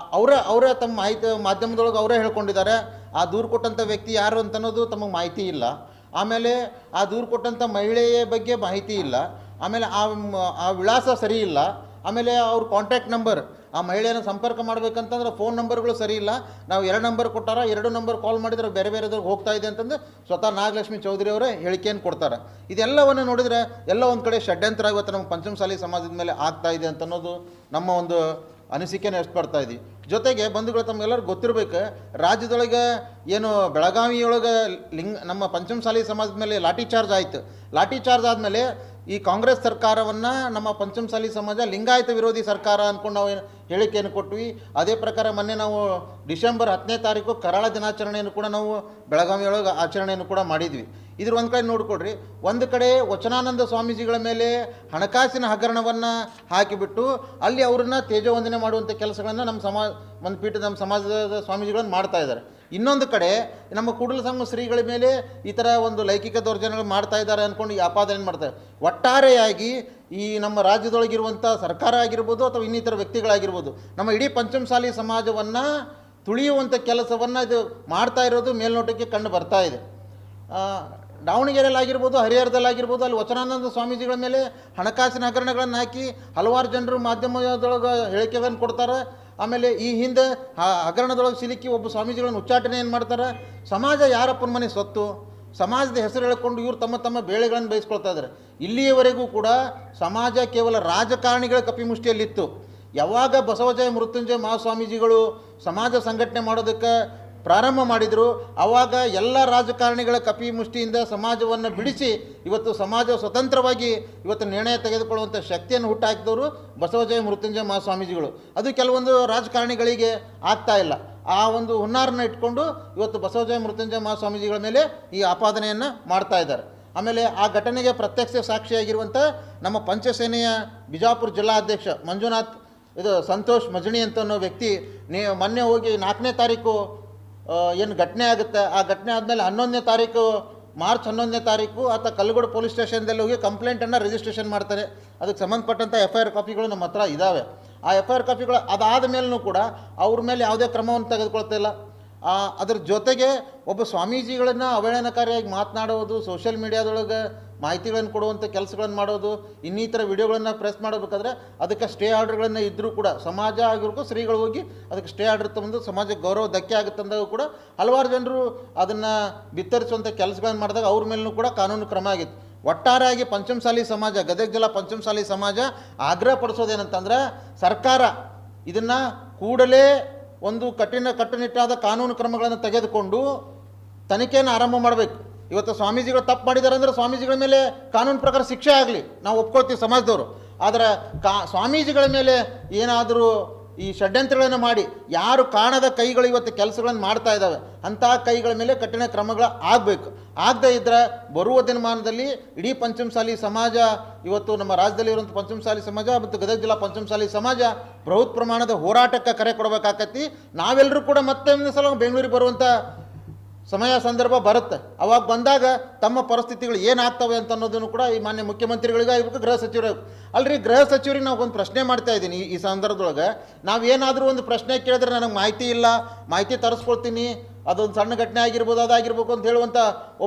ಅವರ ತಮ್ಮ ಮಾಹಿತಿ ಮಾಧ್ಯಮದೊಳಗೆ ಅವರೇ ಹೇಳ್ಕೊಂಡಿದ್ದಾರೆ, ಆ ದೂರು ಕೊಟ್ಟಂಥ ವ್ಯಕ್ತಿ ಯಾರು ಅಂತ ಅನ್ನೋದು ತಮಗೆ ಮಾಹಿತಿ ಇಲ್ಲ. ಆಮೇಲೆ ಆ ದೂರು ಕೊಟ್ಟಂಥ ಮಹಿಳೆಯ ಬಗ್ಗೆ ಮಾಹಿತಿ ಇಲ್ಲ. ಆಮೇಲೆ ಆ ವಿಳಾಸ ಸರಿ ಇಲ್ಲ. ಆಮೇಲೆ ಅವ್ರ ಕಾಂಟ್ಯಾಕ್ಟ್ ನಂಬರ್, ಆ ಮಹಿಳೆಯನ್ನು ಸಂಪರ್ಕ ಮಾಡಬೇಕಂತಂದ್ರೆ ಫೋನ್ ನಂಬರ್ಗಳು ಸರಿ ಇಲ್ಲ. ನಾವು 2 ನಂಬರ್ ಕೊಟ್ಟಾರ, 2 ನಂಬರ್ ಕಾಲ್ ಮಾಡಿದ್ರೆ ಬೇರೆ ಬೇರೆದವ್ರಿಗೆ ಹೋಗ್ತಾ ಇದೆ ಅಂತಂದು ಸ್ವತಃ ನಾಗಲಕ್ಷ್ಮಿ ಚೌಧರಿ ಅವರೇ ಹೇಳಿಕೆಯನ್ನು ಕೊಡ್ತಾರೆ. ಇದೆಲ್ಲವನ್ನು ನೋಡಿದರೆ ಎಲ್ಲ ಒಂದು ಕಡೆ ಷಡ್ಯಂತ್ರ ಇವತ್ತು ನಮ್ಮ ಪಂಚಮಸಾಲಿ ಸಮಾಜದ ಮೇಲೆ ಆಗ್ತಾ ಇದೆ ಅಂತ ಅನ್ನೋದು ನಮ್ಮ ಒಂದು ಅನಿಸಿಕೆನ ಎಷ್ಟು ಬರ್ತಾ ಇದ್ದೀವಿ. ಜೊತೆಗೆ ಬಂಧುಗಳು ತಮಗೆಲ್ಲರೂ ಗೊತ್ತಿರಬೇಕು, ರಾಜ್ಯದೊಳಗೆ ಏನು ಬೆಳಗಾವಿಯೊಳಗೆ ನಮ್ಮ ಪಂಚಮಸಾಲಿ ಸಮಾಜದ ಮೇಲೆ ಲಾಠಿ ಚಾರ್ಜ್ ಆಯಿತು. ಲಾಠಿ ಚಾರ್ಜ್ ಆದಮೇಲೆ ಈ ಕಾಂಗ್ರೆಸ್ ಸರ್ಕಾರವನ್ನು ನಮ್ಮ ಪಂಚಮಸಾಲಿ ಸಮಾಜ ಲಿಂಗಾಯತ ವಿರೋಧಿ ಸರ್ಕಾರ ಅಂದ್ಕೊಂಡು ನಾವು ಹೇಳಿಕೆಯನ್ನು ಕೊಟ್ವಿ. ಅದೇ ಪ್ರಕಾರ ಮೊನ್ನೆ ನಾವು ಡಿಸೆಂಬರ್ 10ನೇ ತಾರೀಕು ಕರಾಳ ದಿನಾಚರಣೆಯನ್ನು ಕೂಡ ನಾವು ಬೆಳಗಾವಿಯೊಳಗೆ ಆಚರಣೆಯನ್ನು ಕೂಡ ಮಾಡಿದ್ವಿ. ಇದ್ರ ಒಂದು ಕಡೆ ನೋಡಿಕೊಡ್ರಿ, ಒಂದು ಕಡೆ ವಚನಾನಂದ ಸ್ವಾಮೀಜಿಗಳ ಮೇಲೆ ಹಣಕಾಸಿನ ಹಗರಣವನ್ನು ಹಾಕಿಬಿಟ್ಟು ಅಲ್ಲಿ ಅವ್ರನ್ನ ತೇಜವಂದನೆ ಮಾಡುವಂಥ ಕೆಲಸಗಳನ್ನು ನಮ್ಮ ಒಂದು ಪೀಠ ನಮ್ಮ ಸಮಾಜದ ಸ್ವಾಮೀಜಿಗಳನ್ನು ಮಾಡ್ತಾ ಇದ್ದಾರೆ. ಇನ್ನೊಂದು ಕಡೆ ನಮ್ಮ ಕೂಡಲ ಸಂಗಮ ಶ್ರೀಗಳ ಮೇಲೆ ಈ ಥರ ಒಂದು ಲೈಂಗಿಕ ದೌರ್ಜನ್ಯಗಳು ಮಾಡ್ತಾ ಇದ್ದಾರೆ ಅಂದ್ಕೊಂಡು ಈ ಆಪಾದನೆ ಮಾಡ್ತಾರೆ. ಒಟ್ಟಾರೆಯಾಗಿ ಈ ನಮ್ಮ ರಾಜ್ಯದೊಳಗಿರುವಂಥ ಸರ್ಕಾರ ಆಗಿರ್ಬೋದು ಅಥವಾ ಇನ್ನಿತರ ವ್ಯಕ್ತಿಗಳಾಗಿರ್ಬೋದು, ನಮ್ಮ ಇಡೀ ಪಂಚಮಸಾಲಿ ಸಮಾಜವನ್ನು ತುಳಿಯುವಂಥ ಕೆಲಸವನ್ನು ಇದು ಮಾಡ್ತಾ ಇರೋದು ಮೇಲ್ನೋಟಕ್ಕೆ ಕಂಡು ಬರ್ತಾ ಇದೆ. ದಾವಣಗೆರೆಯಲ್ಲಾಗಿರ್ಬೋದು, ಹರಿಹರದಲ್ಲಾಗಿರ್ಬೋದು, ಅಲ್ಲಿ ವಚನಾನಂದ ಸ್ವಾಮೀಜಿಗಳ ಮೇಲೆ ಹಣಕಾಸಿನ ಹಗರಣಗಳನ್ನು ಹಾಕಿ ಹಲವಾರು ಜನರು ಮಾಧ್ಯಮದೊಳಗೆ ಹೇಳಿಕೆಗಳನ್ನು ಕೊಡ್ತಾರೆ. ಆಮೇಲೆ ಈ ಹಿಂದೆ ಹಗರಣದೊಳಗೆ ಸಿಲುಕಿ ಒಬ್ಬ ಸ್ವಾಮೀಜಿಗಳನ್ನು ಉಚ್ಚಾಟನೆ ಏನು ಮಾಡ್ತಾರೆ. ಸಮಾಜ ಯಾರಪ್ಪನ ಮನೆ ಸ್ವತ್ತು, ಸಮಾಜದ ಹೆಸರು ಹೇಳಿಕೊಂಡು ಇವರು ತಮ್ಮ ತಮ್ಮ ಬೇಳೆಗಳನ್ನು ಬೇಯಿಸ್ಕೊಳ್ತಾ ಇದ್ದಾರೆ. ಇಲ್ಲಿಯವರೆಗೂ ಕೂಡ ಸಮಾಜ ಕೇವಲ ರಾಜಕಾರಣಿಗಳ ಕಪಿಮುಷ್ಟಿಯಲ್ಲಿತ್ತು. ಯಾವಾಗ ಬಸವಜಯ ಮೃತ್ಯುಂಜಯ ಮಹಾಸ್ವಾಮೀಜಿಗಳು ಸಮಾಜ ಸಂಘಟನೆ ಮಾಡೋದಕ್ಕೆ ಪ್ರಾರಂಭ ಮಾಡಿದರು, ಆವಾಗ ಎಲ್ಲ ರಾಜಕಾರಣಿಗಳ ಕಪಿಮುಷ್ಟಿಯಿಂದ ಸಮಾಜವನ್ನು ಬಿಡಿಸಿ ಇವತ್ತು ಸಮಾಜ ಸ್ವತಂತ್ರವಾಗಿ ಇವತ್ತು ನಿರ್ಣಯ ತೆಗೆದುಕೊಳ್ಳುವಂಥ ಶಕ್ತಿಯನ್ನು ಹುಟ್ಟಾಕಿದವರು ಬಸವಜಯ ಮೃತ್ಯುಂಜಯ ಮಹಾಸ್ವಾಮೀಜಿಗಳು. ಅದು ಕೆಲವೊಂದು ರಾಜಕಾರಣಿಗಳಿಗೆ ಆಗ್ತಾ ಇಲ್ಲ. ಆ ಒಂದು ಹುನ್ನಾರನ್ನ ಇಟ್ಕೊಂಡು ಇವತ್ತು ಬಸವಜಯ ಮೃತ್ಯುಂಜಯ ಮಹಾಸ್ವಾಮೀಜಿಗಳ ಮೇಲೆ ಈ ಆಪಾದನೆಯನ್ನು ಮಾಡ್ತಾ ಇದ್ದಾರೆ. ಆಮೇಲೆ ಆ ಘಟನೆಗೆ ಪ್ರತ್ಯಕ್ಷ ಸಾಕ್ಷಿಯಾಗಿರುವಂಥ ನಮ್ಮ ಪಂಚಸೇನೆಯ ಬಿಜಾಪುರ ಜಿಲ್ಲಾಧ್ಯಕ್ಷ ಮಂಜುನಾಥ್ ಸಂತೋಷ್ ಮಜಣಿ ಅಂತ ಅನ್ನೋ ವ್ಯಕ್ತಿ ಮೊನ್ನೆ ಹೋಗಿ 4ನೇ ತಾರೀಕು ಏನು ಘಟನೆ ಆಗುತ್ತೆ, ಆ ಘಟನೆ ಆದಮೇಲೆ 11ನೇ ತಾರೀಕು ಮಾರ್ಚ್ 11ನೇ ತಾರೀಕು ಆತ ಕಲ್ಲಗೋಡು ಪೊಲೀಸ್ ಸ್ಟೇಷನ್ದಲ್ಲಿ ಹೋಗಿ ಕಂಪ್ಲೇಂಟನ್ನು ರಿಜಿಸ್ಟ್ರೇಷನ್ ಮಾಡ್ತಾರೆ. ಅದಕ್ಕೆ ಸಂಬಂಧಪಟ್ಟಂಥ FIR ಕಾಪಿಗಳು ನಮ್ಮ ಹತ್ರ ಇದ್ದಾವೆ. ಆ FIR ಕಾಪಿಗಳು ಅದಾದ ಮೇಲೂ ಕೂಡ ಅವ್ರ ಮೇಲೆ ಯಾವುದೇ ಕ್ರಮವನ್ನು ತೆಗೆದುಕೊಳ್ತಾ ಇಲ್ಲ. ಅದ್ರ ಜೊತೆಗೆ ಒಬ್ಬ ಸ್ವಾಮೀಜಿಗಳನ್ನು ಅವಹೇಳನಕಾರಿಯಾಗಿ ಮಾತನಾಡೋದು, ಸೋಷಿಯಲ್ ಮೀಡಿಯಾದೊಳಗೆ ಮಾಹಿತಿಗಳನ್ನು ಕೊಡುವಂಥ ಕೆಲಸಗಳನ್ನು ಮಾಡೋದು, ಇನ್ನಿತರ ವಿಡಿಯೋಗಳನ್ನು ಪ್ರೆಸ್ ಮಾಡಬೇಕಾದ್ರೆ ಅದಕ್ಕೆ ಸ್ಟೇ ಆರ್ಡರ್ಗಳನ್ನು ಇದ್ದರೂ ಕೂಡ ಸಮಾಜ ಆಗಿರ್ಬೇಕು ಶ್ರೀಗಳು ಹೋಗಿ ಅದಕ್ಕೆ ಸ್ಟೇ ಆರ್ಡರ್ ತಂದು ಸಮಾಜಕ್ಕೆ ಗೌರವ ಧಕ್ಕೆ ಆಗುತ್ತಂದಾಗ ಕೂಡ ಹಲವಾರು ಜನರು ಅದನ್ನು ಬಿತ್ತರಿಸುವಂಥ ಕೆಲಸಗಳನ್ನು ಮಾಡಿದಾಗ ಅವ್ರ ಮೇಲೂ ಕೂಡ ಕಾನೂನು ಕ್ರಮ ಆಗಿತ್ತು. ಒಟ್ಟಾರೆಯಾಗಿ ಪಂಚಮಸಾಲಿ ಸಮಾಜ, ಗದಗ ಜಿಲ್ಲಾ ಪಂಚಮಸಾಲಿ ಸಮಾಜ ಆಗ್ರಹ ಪಡಿಸೋದೇನಂತಂದ್ರೆ ಸರ್ಕಾರ ಇದನ್ನು ಕೂಡಲೇ ಒಂದು ಕಟ್ಟುನಿಟ್ಟಾದ ಕಾನೂನು ಕ್ರಮಗಳನ್ನು ತೆಗೆದುಕೊಂಡು ತನಿಖೆಯನ್ನು ಆರಂಭ ಮಾಡಬೇಕು. ಇವತ್ತು ಸ್ವಾಮೀಜಿಗಳು ತಪ್ಪು ಮಾಡಿದ್ದಾರೆ ಅಂದರೆ ಸ್ವಾಮೀಜಿಗಳ ಮೇಲೆ ಕಾನೂನು ಪ್ರಕಾರ ಶಿಕ್ಷೆ ಆಗಲಿ, ನಾವು ಒಪ್ಕೊಳ್ತೀವಿ ಸಮಾಜದವರು. ಆದರೆ ಸ್ವಾಮೀಜಿಗಳ ಮೇಲೆ ಏನಾದರೂ ಈ ಷಡ್ಯಂತ್ರಗಳನ್ನು ಮಾಡಿ ಯಾರು ಕಾಣದ ಕೈಗಳು ಇವತ್ತು ಕೆಲಸಗಳನ್ನು ಮಾಡ್ತಾ ಇದ್ದಾವೆ ಅಂಥ ಕೈಗಳ ಮೇಲೆ ಕಠಿಣ ಕ್ರಮಗಳು ಆಗಬೇಕು. ಆಗದೇ ಇದ್ದರೆ ಬರುವ ದಿನಮಾನದಲ್ಲಿ ಇಡೀ ಪಂಚಮಸಾಲಿ ಸಮಾಜ, ಇವತ್ತು ನಮ್ಮ ರಾಜ್ಯದಲ್ಲಿ ಇರುವಂಥ ಪಂಚಮಸಾಲಿ ಸಮಾಜ ಮತ್ತು ಗದಗ ಜಿಲ್ಲಾ ಪಂಚಮಸಾಲಿ ಸಮಾಜ ಬೃಹತ್ ಪ್ರಮಾಣದ ಹೋರಾಟಕ್ಕೆ ಕರೆ ಕೊಡಬೇಕಾಗತ್ತಿ. ನಾವೆಲ್ಲರೂ ಕೂಡ ಮತ್ತೆ ಒಂದು ಸಲ ಬೆಂಗಳೂರಿಗೆ ಬರುವಂಥ ಸಮಯ ಸಂದರ್ಭ ಬರುತ್ತೆ. ಅವಾಗ ಬಂದಾಗ ತಮ್ಮ ಪರಿಸ್ಥಿತಿಗಳು ಏನಾಗ್ತವೆ ಅಂತ ಅನ್ನೋದನ್ನು ಕೂಡ ಈ ಮಾನ್ಯ ಮುಖ್ಯಮಂತ್ರಿಗಳಿಗಾಗಬೇಕು, ಗೃಹ ಸಚಿವರಾಗಬೇಕು. ಅಲ್ರಿ, ಗೃಹ ಸಚಿವರಿಗೆ ನಾವು ಒಂದು ಪ್ರಶ್ನೆ ಮಾಡ್ತಾ ಇದ್ದೀನಿ ಈ ಸಂದರ್ಭದೊಳಗೆ. ನಾವೇನಾದರೂ ಒಂದು ಪ್ರಶ್ನೆ ಕೇಳಿದ್ರೆ ನನಗೆ ಮಾಹಿತಿ ಇಲ್ಲ, ಮಾಹಿತಿ ತರಿಸ್ಕೊಳ್ತೀನಿ, ಅದೊಂದು ಸಣ್ಣ ಘಟನೆ ಆಗಿರ್ಬೋದು, ಅದಾಗಿರ್ಬೇಕು ಅಂತ ಹೇಳುವಂಥ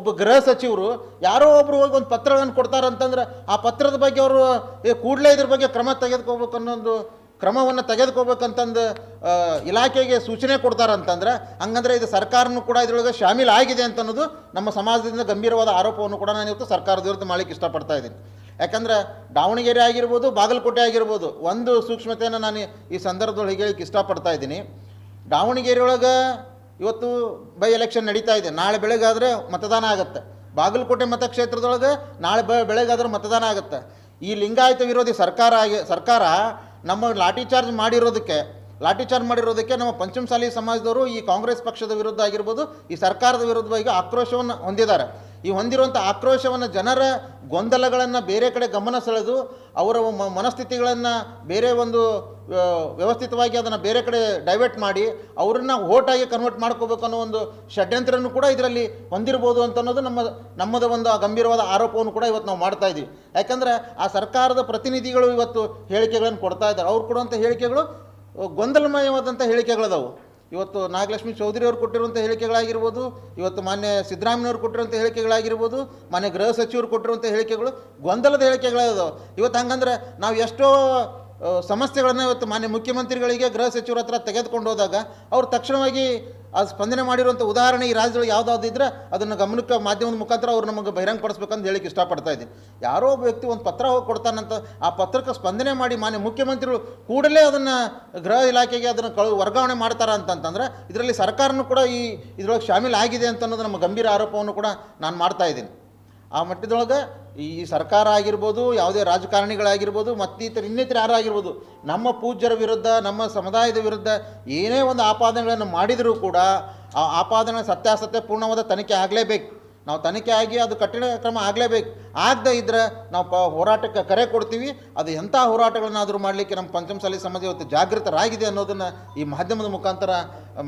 ಒಬ್ಬ ಗೃಹ ಸಚಿವರು ಯಾರೋ ಒಬ್ಬರು ಹೋಗಿ ಒಂದು ಪತ್ರವನ್ನು ಕೊಡ್ತಾರಂತಂದ್ರೆ ಆ ಪತ್ರದ ಬಗ್ಗೆ ಅವರು ಕೂಡಲೇ ಇದ್ರ ಬಗ್ಗೆ ಕ್ರಮ ತೆಗೆದುಕೋಬೇಕು ಅನ್ನೋದು ಕ್ರಮವನ್ನು ತೆಗೆದುಕೋಬೇಕಂತಂದು ಇಲಾಖೆಗೆ ಸೂಚನೆ ಕೊಡ್ತಾರಂತಂದ್ರೆ ಹಂಗಂದ್ರೆ ಇದು ಸರ್ಕಾರನೂ ಕೂಡ ಇದರೊಳಗೆ ಶಾಮೀಲ್ ಆಗಿದೆ ಅಂತ ಅನ್ನೋದು ನಮ್ಮ ಸಮಾಜದಿಂದ ಗಂಭೀರವಾದ ಆರೋಪವನ್ನು ಕೂಡ ನಾನು ಇವತ್ತು ಸರ್ಕಾರದ ವಿರುದ್ಧ ಮಾಡಲಿಕ್ಕೆ ಇಷ್ಟಪಡ್ತಾ ಇದ್ದೀನಿ. ಯಾಕಂದ್ರೆ ದಾವಣಗೆರೆ ಆಗಿರ್ಬೋದು, ಬಾಗಲಕೋಟೆ ಆಗಿರ್ಬೋದು, ಒಂದು ಸೂಕ್ಷ್ಮತೆಯನ್ನು ನಾನು ಈ ಸಂದರ್ಭದೊಳಗೆ ಹೇಳಲಿಕ್ಕೆ ಇಷ್ಟಪಡ್ತಾ ಇದ್ದೀನಿ. ದಾವಣಗೆರೆಯೊಳಗೆ ಇವತ್ತು ಬೈ ಎಲೆಕ್ಷನ್ ನಡೀತಾ ಇದೆ. ನಾಳೆ ಬೆಳಗಾದರೆ ಮತದಾನ ಆಗುತ್ತೆ. ಬಾಗಲಕೋಟೆ ಮತಕ್ಷೇತ್ರದೊಳಗೆ ನಾಳೆ ಬೆಳಗಾದ್ರೆ ಮತದಾನ ಆಗುತ್ತೆ. ಈ ಲಿಂಗಾಯತ ವಿರೋಧಿ ಸರ್ಕಾರ ನಮ್ಮ ಲಾಠಿ ಚಾರ್ಜ್ ಮಾಡಿರೋದಕ್ಕೆ ನಮ್ಮ ಪಂಚಮಸಾಲಿ ಸಮಾಜದವರು ಈ ಕಾಂಗ್ರೆಸ್ ಪಕ್ಷದ ವಿರುದ್ಧ ಆಗಿರ್ಬೋದು, ಈ ಸರ್ಕಾರದ ವಿರುದ್ಧವಾಗಿ ಆಕ್ರೋಶವನ್ನು ಹೊಂದಿದ್ದಾರೆ. ಈ ಹೊಂದಿರುವಂಥ ಆಕ್ರೋಶವನ್ನು, ಜನರ ಗೊಂದಲಗಳನ್ನು ಬೇರೆ ಕಡೆ ಗಮನ ಸೆಳೆದು ಅವರ ಮನಸ್ಥಿತಿಗಳನ್ನು ಬೇರೆ ಒಂದು ವ್ಯವಸ್ಥಿತವಾಗಿ ಅದನ್ನು ಬೇರೆ ಕಡೆ ಡೈವರ್ಟ್ ಮಾಡಿ ಅವರನ್ನು ಓಟಾಗಿ ಕನ್ವರ್ಟ್ ಮಾಡ್ಕೋಬೇಕು ಅನ್ನೋ ಒಂದು ಷಡ್ಯಂತ್ರನೂ ಕೂಡ ಇದರಲ್ಲಿ ಹೊಂದಿರ್ಬೋದು ಅಂತ ಅನ್ನೋದು ನಮ್ಮದ ಒಂದು ಗಂಭೀರವಾದ ಆರೋಪವನ್ನು ಕೂಡ ಇವತ್ತು ನಾವು ಮಾಡ್ತಾ ಇದ್ದೀವಿ. ಯಾಕಂದರೆ ಆ ಸರ್ಕಾರದ ಪ್ರತಿನಿಧಿಗಳು ಇವತ್ತು ಹೇಳಿಕೆಗಳನ್ನು ಕೊಡ್ತಾ ಇದ್ದಾರೆ. ಅವ್ರು ಕೊಡುವಂಥ ಹೇಳಿಕೆಗಳು ಗೊಂದಲಮಯವಾದಂಥ ಹೇಳಿಕೆಗಳದಾವು. ಇವತ್ತು ನಾಗಲಕ್ಷ್ಮಿ ಚೌಧರಿ ಅವರು ಕೊಟ್ಟಿರುವಂಥ ಹೇಳಿಕೆಗಳಾಗಿರ್ಬೋದು, ಇವತ್ತು ಮಾನ್ಯ ಸಿದ್ದರಾಮಯ್ಯವ್ರು ಕೊಟ್ಟಿರುವಂಥ ಹೇಳಿಕೆಗಳಾಗಿರ್ಬೋದು, ಮಾನ್ಯ ಗೃಹ ಸಚಿವರು ಕೊಟ್ಟಿರುವಂಥ ಹೇಳಿಕೆಗಳು ಗೊಂದಲದ ಹೇಳಿಕೆಗಳಿದಾವೆ. ಇವತ್ತು ಹಂಗಂದ್ರೆ ನಾವು ಎಷ್ಟೋ ಸಮಸ್ಯೆಗಳನ್ನು ಇವತ್ತು ಮಾನ್ಯ ಮುಖ್ಯಮಂತ್ರಿಗಳಿಗೆ ಗೃಹ ಸಚಿವರ ಹತ್ರ ತೆಗೆದುಕೊಂಡು ಹೋದಾಗ ಅವ್ರು ತಕ್ಷಣವಾಗಿ ಅದು ಸ್ಪಂದನೆ ಮಾಡಿರುವಂಥ ಉದಾಹರಣೆ ಈ ರಾಜ್ಯದೊಳಗೆ ಯಾವುದಾದಿದ್ರೆ ಅದನ್ನು ಗಮನಕ್ಕೆ ಮಾಧ್ಯಮದ ಮುಖಾಂತರ ಅವ್ರು ನಮಗೆ ಬಹಿರಂಗಪಡಿಸ್ಬೇಕಂತ ಹೇಳಿಕ್ಕೆ ಇಷ್ಟಪಡ್ತಾ ಇದ್ದೀನಿ. ಯಾರೋ ಒಬ್ಬ ವ್ಯಕ್ತಿ ಒಂದು ಪತ್ರ ಹೋಗಿ ಕೊಡ್ತಾನಂತ ಆ ಪತ್ರಕ್ಕೆ ಸ್ಪಂದನೆ ಮಾಡಿ ಮಾನ್ಯ ಮುಖ್ಯಮಂತ್ರಿಗಳು ಕೂಡಲೇ ಅದನ್ನು ಗೃಹ ಇಲಾಖೆಗೆ ಅದನ್ನು ವರ್ಗಾವಣೆ ಮಾಡ್ತಾರ ಅಂತಂತಂದ್ರೆ ಇದರಲ್ಲಿ ಸರ್ಕಾರನೂ ಕೂಡ ಇದರೊಳಗೆ ಶಾಮೀಲ್ ಆಗಿದೆ ಅಂತ ಅನ್ನೋದು ನಮ್ಮ ಗಂಭೀರ ಆರೋಪವನ್ನು ಕೂಡ ನಾನು ಮಾಡ್ತಾ ಇದ್ದೀನಿ. ಆ ಮಟ್ಟದೊಳಗೆ ಈ ಸರ್ಕಾರ ಆಗಿರ್ಬೋದು, ಯಾವುದೇ ರಾಜಕಾರಣಿಗಳಾಗಿರ್ಬೋದು, ಇನ್ನಿತರ ಯಾರಾಗಿರ್ಬೋದು, ನಮ್ಮ ಪೂಜ್ಯರ ವಿರುದ್ಧ, ನಮ್ಮ ಸಮುದಾಯದ ವಿರುದ್ಧ ಏನೇ ಒಂದು ಆಪಾದನೆಗಳನ್ನು ಮಾಡಿದರೂ ಕೂಡ ಆ ಆಪಾದನೆ ಸತ್ಯಾಸತ್ಯ ಪೂರ್ಣವಾದ ತನಿಖೆ ಆಗಲೇಬೇಕು. ನಾವು ತನಿಖೆ ಆಗಿ ಅದು ಕಠಿಣ ಕ್ರಮ ಆಗಲೇಬೇಕು. ಆಗದೇ ಇದ್ದರೆ ನಾವು ಹೋರಾಟಕ್ಕೆ ಕರೆ ಕೊಡ್ತೀವಿ. ಅದು ಎಂಥ ಹೋರಾಟಗಳನ್ನಾದರೂ ಮಾಡಲಿಕ್ಕೆ ನಮ್ಮ ಪಂಚಮಸಾಲಿ ಸಮಾಜ ಇವತ್ತು ಜಾಗೃತರಾಗಿದೆ ಅನ್ನೋದನ್ನು ಈ ಮಾಧ್ಯಮದ ಮುಖಾಂತರ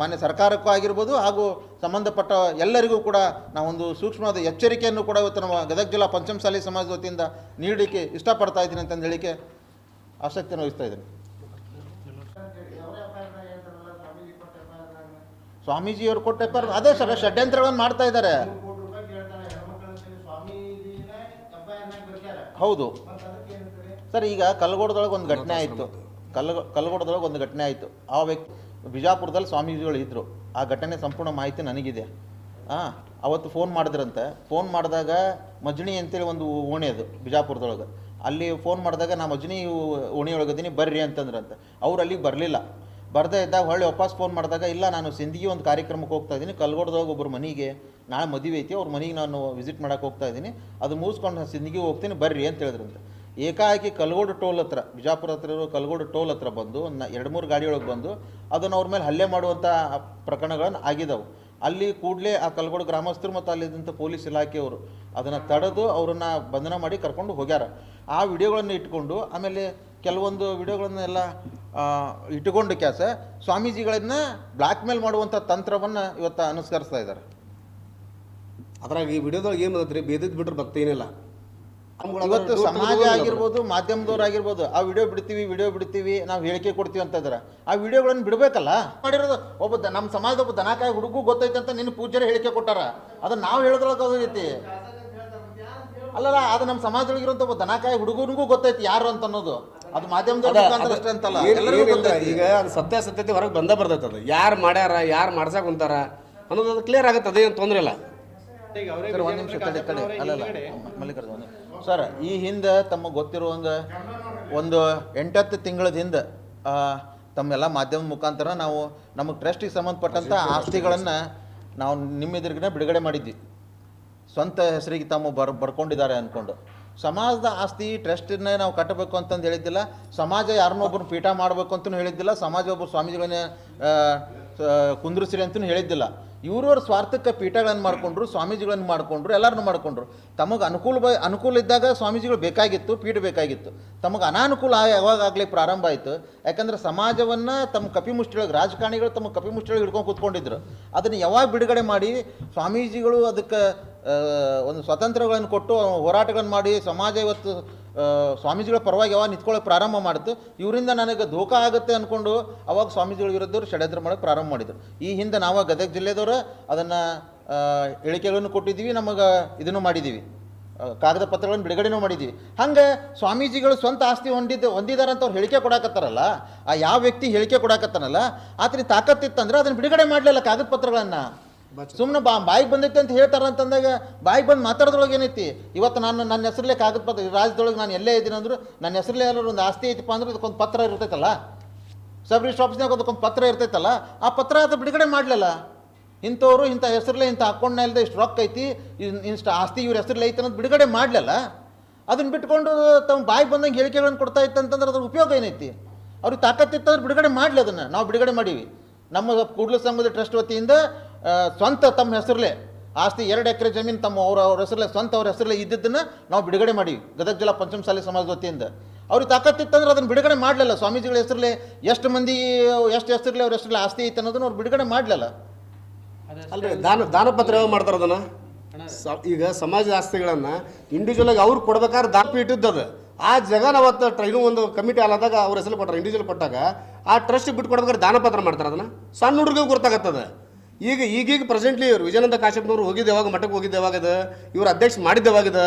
ಮಾನ್ಯ ಸರ್ಕಾರಕ್ಕೂ ಆಗಿರ್ಬೋದು ಹಾಗೂ ಸಂಬಂಧಪಟ್ಟ ಎಲ್ಲರಿಗೂ ಕೂಡ ನಾವೊಂದು ಸೂಕ್ಷ್ಮವಾದ ಎಚ್ಚರಿಕೆಯನ್ನು ಕೂಡ ಇವತ್ತು ನಮ್ಮ ಗದಗ ಜಿಲ್ಲಾ ಪಂಚಮಸಾಲಿ ಸಮಾಜದ ವತಿಯಿಂದ ನೀಡಲಿಕ್ಕೆ ಇಷ್ಟಪಡ್ತಾ ಇದ್ದೀನಿ ಅಂತಂದು ಹೇಳಿಕೆ ಆಸಕ್ತಿಯನ್ನು ವಹಿಸ್ತಾ ಇದ್ದೀನಿ. ಸ್ವಾಮೀಜಿಯವರು ಕೊಟ್ಟ ಅದೇ ಸರ್ ಷಡ್ಯಂತ್ರಗಳನ್ನು ಮಾಡ್ತಾ ಇದ್ದಾರೆ. ಹೌದು ಸರ್, ಈಗ ಕಲ್ಗೋಡದೊಳಗೆ ಒಂದು ಘಟನೆ ಆಯಿತು. ಕಲ್ಗೋಡದೊಳಗೆ ಒಂದು ಘಟನೆ ಆಯಿತು. ಆ ವ್ಯಕ್ತಿ ಬಿಜಾಪುರದಲ್ಲಿ ಸ್ವಾಮೀಜಿಗಳು ಇದ್ದರು. ಆ ಘಟನೆ ಸಂಪೂರ್ಣ ಮಾಹಿತಿ ನನಗಿದೆ. ಅವತ್ತು ಫೋನ್ ಮಾಡಿದ್ರಂತೆ. ಫೋನ್ ಮಾಡಿದಾಗ ಮಜ್ಣಿ ಅಂತೇಳಿ ಒಂದು ಓಣಿ ಅದು ಬಿಜಾಪುರದೊಳಗೆ. ಅಲ್ಲಿ ಫೋನ್ ಮಾಡಿದಾಗ ನಾ ಮಜ್ಣಿ ಓಣಿಯೊಳಗದೀನಿ ಬರ್ರಿ ಅಂತಂದ್ರಂತೆ. ಅವ್ರು ಅಲ್ಲಿಗೆ ಬರಲಿಲ್ಲ. ಬರದೇ ಇದ್ದಾಗ ಹೊಳ್ಳಿ ವಾಪಸ್ ಫೋನ್ ಮಾಡಿದಾಗ ಇಲ್ಲ ನಾನು ಸಿಂದಗಿ ಒಂದು ಕಾರ್ಯಕ್ರಮಕ್ಕೆ ಹೋಗ್ತಾ ಇದ್ದೀನಿ, ಕಲ್ಗೋಡದೊಳಗೆ ಒಬ್ಬರು ಮನೆಗೆ ನಾಳೆ ಮದುವೆ ಐತಿ, ಅವ್ರ ಮನೆಗೆ ನಾನು ವಿಸಿಟ್ ಮಾಡೋಕೆ ಹೋಗ್ತಾ ಇದ್ದೀನಿ, ಅದು ಮುಗಿಸ್ಕೊಂಡು ಸಿಂದಗಿ ಹೋಗ್ತೀನಿ ಬರ್ರಿ ಅಂತ ಹೇಳಿದ್ರಂತೆ. ಏಕಾಏಕಿ ಕಲ್ಗೋಡು ಟೋಲ್ ಹತ್ರ, ಬಿಜಾಪುರ ಹತ್ರ ಇರೋ ಕಲ್ಗೋಡು ಟೋಲ್ ಹತ್ರ ಬಂದು 2-3 ಗಾಡಿಯೊಳಗೆ ಬಂದು ಅದನ್ನು ಅವ್ರ ಮೇಲೆ ಹಲ್ಲೆ ಮಾಡುವಂಥ ಪ್ರಕರಣಗಳನ್ನು ಆಗಿದ್ದಾವೆ. ಅಲ್ಲಿ ಕೂಡಲೇ ಆ ಕಲ್ಗೋಡು ಗ್ರಾಮಸ್ಥರು ಮತ್ತು ಅಲ್ಲಿದ್ದಂಥ ಪೊಲೀಸ್ ಇಲಾಖೆಯವರು ಅದನ್ನು ತಡೆದು ಅವರನ್ನು ಬಂಧನ ಮಾಡಿ ಕರ್ಕೊಂಡು ಹೋಗ್ಯಾರ. ಆ ವಿಡಿಯೋಗಳನ್ನು ಇಟ್ಕೊಂಡು ಆಮೇಲೆ ಕೆಲವೊಂದು ವಿಡಿಯೋಗಳನ್ನೆಲ್ಲ ಇಟ್ಟುಕೊಂಡು ಸ್ವಾಮೀಜಿಗಳನ್ನ ಬ್ಲ್ಯಾಕ್ ಮೇಲ್ ಮಾಡುವಂಥ ತಂತ್ರವನ್ನು ಇವತ್ತು ಅನುಸರಿಸ್ತಾ ಇದ್ದಾರೆ. ಅದ್ರಾಗ ಈ ವಿಡಿಯೋದೊಳಗೆ ಏನು ಬಂದ್ರಿ, ಬೇದಿದ್ದು ಬಿಟ್ರೆ ಭಕ್ತಿ ಏನಿಲ್ಲ. ಇವತ್ತು ಸಮಾಜ ಆಗಿರ್ಬೋದು, ಮಾಧ್ಯಮದವ್ರು ಆಗಿರ್ಬೋದು, ಆ ವಿಡಿಯೋ ಬಿಡ್ತೀವಿ ನಾವು ಹೇಳಿಕೆ ಕೊಡ್ತೀವಿ ಅಂತ ಇದ್ದಾರೆ. ಆ ವಿಡಿಯೋಗಳನ್ನು ಬಿಡಬೇಕಲ್ಲ. ಮಾಡಿರೋದು ಒಬ್ಬ ನಮ್ಮ ಸಮಾಜದ ಒಬ್ಬ ದನಕಾಯಿ ಹುಡುಗೂ ಗೊತ್ತೈತೆ ಅಂತ ನಿನ್ನ ಪೂಜ್ಯರೇ ಹೇಳಿಕೆ ಕೊಟ್ಟಾರ. ಅದನ್ನು ನಾವು ಹೇಳಿದ್ರೊಳಗೆ ಅದು ರೀತಿ ಅಲ್ಲಲ್ಲ, ಅದು ನಮ್ಮ ಸಮಾಜದೊಳಗಿರುವಂಥ ಒಬ್ಬ ದನಕಾಯಿ ಹುಡುಗನಿಗೂ ಗೊತ್ತೈತಿ ಯಾರು ಅಂತ ಅನ್ನೋದು. ಅದು ಮಾಧ್ಯಮದವ್ರ ಅಷ್ಟೇ ಅಂತಲ್ಲ, ಈಗ ಅದು ಸತ್ಯಾಸತ್ಯತೆ ಹೊರಗೆ ಬರ್ತೈತೆ. ಅದು ಯಾರು ಮಾಡ್ಯಾರ, ಯಾರು ಮಾಡ್ಸಕ್ಕೆ ಕುಂತಾರ ಅನ್ನೋದು ಅದು ಕ್ಲಿಯರ್ ಆಗುತ್ತೆ. ಅದೇನು ತೊಂದರೆ ಇಲ್ಲ. ಒಂದು ನಿಮಿಷ ಕಡೆ ಅಲ್ಲಲ್ಲ ಮಲ್ಲಿಕಾರ್ಜುನ ಸರ್, ಈ ಹಿಂದೆ ತಮಗೆ ಗೊತ್ತಿರುವಂಗೆ ಒಂದು 8-10 ತಿಂಗಳ ಹಿಂದೆ ತಮ್ಮೆಲ್ಲ ಮಾಧ್ಯಮದ ಮುಖಾಂತರ ನಾವು ನಮಗೆ ಟ್ರಸ್ಟಿಗೆ ಸಂಬಂಧಪಟ್ಟಂಥ ಆಸ್ತಿಗಳನ್ನು ನಾವು ನಿಮ್ಮ ಎದುರಿಗೇ ಬಿಡುಗಡೆ ಮಾಡಿದ್ವಿ. ಸ್ವಂತ ಹೆಸರಿಗೆ ತಮ್ಮ ಬರ್ಕೊಂಡಿದ್ದಾರೆ ಅಂದ್ಕೊಂಡು. ಸಮಾಜದ ಆಸ್ತಿ ಟ್ರಸ್ಟನ್ನೇ ನಾವು ಕಟ್ಟಬೇಕು ಅಂತಂದು ಹೇಳಿದ್ದಿಲ್ಲ. ಸಮಾಜ ಯಾರನ್ನೊಬ್ಬರು ಪೀಠ ಮಾಡಬೇಕು ಅಂತಲೂ ಹೇಳಿದ್ದಿಲ್ಲ. ಸಮಾಜ ಒಬ್ಬರು ಸ್ವಾಮೀಜಿಗಳನ್ನೇ ಕುಂದ್ರಿಸ್ರಿ ಅಂತಲೂ ಹೇಳಿದ್ದಿಲ್ಲ. ಇವ್ರವ್ರ ಸ್ವಾರ್ಥಕ್ಕೆ ಪೀಠಗಳನ್ನು ಮಾಡಿಕೊಂಡ್ರು, ಸ್ವಾಮೀಜಿಗಳನ್ನು ಮಾಡಿಕೊಂಡ್ರು, ಎಲ್ಲರನ್ನೂ ಮಾಡಿಕೊಂಡ್ರು. ತಮಗೆ ಅನುಕೂಲ ಇದ್ದಾಗ ಸ್ವಾಮೀಜಿಗಳು ಬೇಕಾಗಿತ್ತು, ಪೀಠ ಬೇಕಾಗಿತ್ತು. ತಮಗೆ ಅನಾನುಕೂಲ ಯಾವಾಗ ಆಗ್ಲಿಕ್ಕೆ ಪ್ರಾರಂಭ ಆಯಿತು. ಯಾಕಂದರೆ ಸಮಾಜವನ್ನು ತಮ್ಮ ಕಪಿಮುಷ್ಟಿಯೊಳಗೆ, ರಾಜಕಾರಣಿಗಳು ತಮ್ಮ ಕಪಿಮುಷ್ಟಿಯೊಳಗೆ ಹಿಡ್ಕೊಂಡು ಕೂತ್ಕೊಂಡಿದ್ರು. ಅದನ್ನು ಯಾವಾಗ ಬಿಡುಗಡೆ ಮಾಡಿ ಸ್ವಾಮೀಜಿಗಳು ಅದಕ್ಕೆ ಒಂದು ಸ್ವಾತಂತ್ರ್ಯಗಳನ್ನು ಕೊಟ್ಟು ಹೋರಾಟಗಳನ್ನು ಮಾಡಿ ಸಮಾಜ ಇವತ್ತು ಸ್ವಾಮೀಜಿಗಳ ಪರವಾಗಿ ಯಾವಾಗ ನಿಂತ್ಕೊಳ್ಳೋಕೆ ಪ್ರಾರಂಭ ಮಾಡಿತು, ಇವರಿಂದ ನನಗೆ ಧೋಖಾ ಆಗುತ್ತೆ ಅಂದ್ಕೊಂಡು ಅವಾಗ ಸ್ವಾಮೀಜಿಗಳ ವಿರುದ್ಧವ್ರು ಷಡ್ಯಂತ್ರ ಮಾಡೋಕ್ಕೆ ಪ್ರಾರಂಭ ಮಾಡಿದರು. ಈ ಹಿಂದೆ ನಾವು ಗದಗ ಜಿಲ್ಲೆದವರು ಅದನ್ನು ಹೇಳಿಕೆಗಳನ್ನು ಕೊಟ್ಟಿದ್ದೀವಿ, ನಮಗೆ ಇದನ್ನು ಮಾಡಿದ್ದೀವಿ, ಕಾಗದ ಪತ್ರಗಳನ್ನು ಬಿಡುಗಡೆನೂ ಮಾಡಿದ್ದೀವಿ. ಹಂಗೆ ಸ್ವಾಮೀಜಿಗಳು ಸ್ವಂತ ಆಸ್ತಿ ಹೊಂದಿದ್ದಾರೆ ಅಂತ ಅವ್ರು ಹೇಳಿಕೆ ಕೊಡಾಕತ್ತಾರಲ್ಲ, ಆ ಯಾವ ವ್ಯಕ್ತಿ ಹೇಳಿಕೆ ಕೊಡಾಕತ್ತಾನಲ್ಲ ಆತನಿಗೆ ತಾಕತ್ತಿತ್ತಂದ್ರೆ ಅದನ್ನು ಬಿಡುಗಡೆ ಮಾಡಲಿಲ್ಲ ಕಾಗದ ಪತ್ರಗಳನ್ನು. ಸುಮ್ಮನೆ ಬಾಯಿಗೆ ಬಂದೈತೆ ಅಂತ ಹೇಳ್ತಾರೆ ಅಂತಂದಾಗ ಬಾಯಿಗೆ ಬಂದು ಮಾತಾಡೋದ್ರೊಳಗೆ ಏನೈತಿ. ಇವತ್ತು ನಾನು ನನ್ನ ಹೆಸರಲ್ಲೇ ಕಾಗದ ಪತ್ರ, ರಾಜ್ಯದೊಳಗೆ ನಾನು ಎಲ್ಲೇ ಇದ್ದೀನಿ ಅಂದರೂ ನನ್ನ ಹೆಸರಲ್ಲೇ ಎಲ್ಲರೂ ಒಂದು ಆಸ್ತಿ ಐತಿಪ್ಪ ಅಂದ್ರೆ ಅದಕ್ಕೊಂದು ಪತ್ರ ಇರ್ತೈತಲ್ಲ, ಸಬ್ ರಿಜಿಸ್ಟ್ರ್ ಆಫೀಸ್ನಾಗ ಅದಕ್ಕೊಂದು ಪತ್ರ ಇರ್ತೈತಲ್ಲ, ಆ ಪತ್ರ ಅದು ಬಿಡುಗಡೆ ಮಾಡಲಿಲ್ಲ. ಇಂಥವ್ರು ಇಂಥ ಹೆಸರಲ್ಲೇ ಇಂಥ ಅಕೌಂಟ್ನ ಇಲ್ಲದೆ ಇಷ್ಟು ರೊಕ್ಕ ಐತಿ, ಇಷ್ಟು ಆಸ್ತಿ ಇವ್ರ ಹೆಸರಲ್ಲೇ ಐತೆ ಅನ್ನೋದು ಬಿಡುಗಡೆ ಮಾಡಲಿಲ್ಲ. ಅದನ್ನು ಬಿಟ್ಕೊಂಡು ತಮ್ಮ ಬಾಯಿಗೆ ಬಂದಂಗೆ ಹೇಳಿಕೆಗಳನ್ನು ಕೊಡ್ತಾ ಇತ್ತಂತಂದ್ರೆ ಅದ್ರ ಉಪಯೋಗ ಏನೈತಿ? ಅವ್ರಿಗೆ ತಾಕತ್ತಿತ್ತಂದ್ರೆ ಬಿಡುಗಡೆ ಮಾಡಲಿ. ಅದನ್ನು ನಾವು ಬಿಡುಗಡೆ ಮಾಡೀವಿ. ನಮ್ಮ ಕೂಡಲ ಸಂಘದ ಟ್ರಸ್ಟ್ ವತಿಯಿಂದ ಸ್ವಂತ ತಮ್ಮ ಹೆಸರಲ್ಲೇ ಆಸ್ತಿ 2 ಎಕರೆ ಜಮೀನು ತಮ್ಮ ಅವ್ರ ಹೆಸರಲ್ಲೇ ಸ್ವಂತ ಅವ್ರ ಹೆಸರಲ್ಲೇ ಇದ್ದಿದ್ದನ್ನು ನಾವು ಬಿಡುಗಡೆ ಮಾಡೀವಿ ಗದಗ ಜಿಲ್ಲಾ ಪಂಚಮಸಾಲಿ ಸಮಾಜದ ವತಿಯಿಂದ. ಅವ್ರಿಗೆ ತಾಕತ್ತಿತ್ತಂದ್ರೆ ಅದನ್ನು ಬಿಡುಗಡೆ ಮಾಡಲಿಲ್ಲ. ಸ್ವಾಮೀಜಿಗಳ ಹೆಸರಲ್ಲೇ ಎಷ್ಟು ಮಂದಿ ಎಷ್ಟು ಹೆಸರಲ್ಲೇ ಅವ್ರ ಹೆಸರಲ್ಲೇ ಆಸ್ತಿ ಐತೆ ಅನ್ನೋದನ್ನು ಅವ್ರು ಬಿಡುಗಡೆ ಮಾಡಲಿಲ್ಲ. ಅಲ್ರಿ ದಾನಪತ್ರ ಯಾವ ಮಾಡ್ತಾರೆ ಅದನ್ನು? ಈಗ ಸಮಾಜದ ಆಸ್ತಿಗಳನ್ನು ಇಂಡಿವಿಜುವಲ್ ಆಗಿ ಅವ್ರು ಕೊಡ್ಬೇಕಾದ್ರೆ ದಾಪ ಇಟ್ಟಿದ್ದದು. ಆ ಜಗನ ಅವತ್ತು ಇನ್ನೂ ಒಂದು ಕಮಿಟಿ ಆಲಾದಾಗ ಅವ್ರ ಹೆಸರು ಕೊಟ್ಟಾರೆ, ಇಂಡಿವಿಜುವಲ್ ಕೊಟ್ಟಾಗ ಆ ಟ್ರಸ್ಟಿಗೆ ಬಿಟ್ಟು ಕೊಡ್ಬೇಕಾದ್ರೆ ದಾನಪತ್ರ ಮಾಡ್ತಾರೆ. ಅದನ್ನು ಸಣ್ಣ ಹುಡುಗರಿಗೂ ಗೊತ್ತಾಗತ್ತದ. ಈಗೀಗ ಪ್ರೆಸೆಂಟ್ಲಿ ಇವರು ವಿಜಯಾನಂದ ಕಾಶ್ಯಪ್ನವ್ರು ಹೋಗಿದ್ದು ಯಾವಾಗ, ಮಠಕ್ಕೆ ಹೋಗಿದ್ದು ಯಾವಾಗದ, ಇವ್ರ ಅಧ್ಯಕ್ಷ ಮಾಡಿದ್ದು ಯಾವಾಗದ,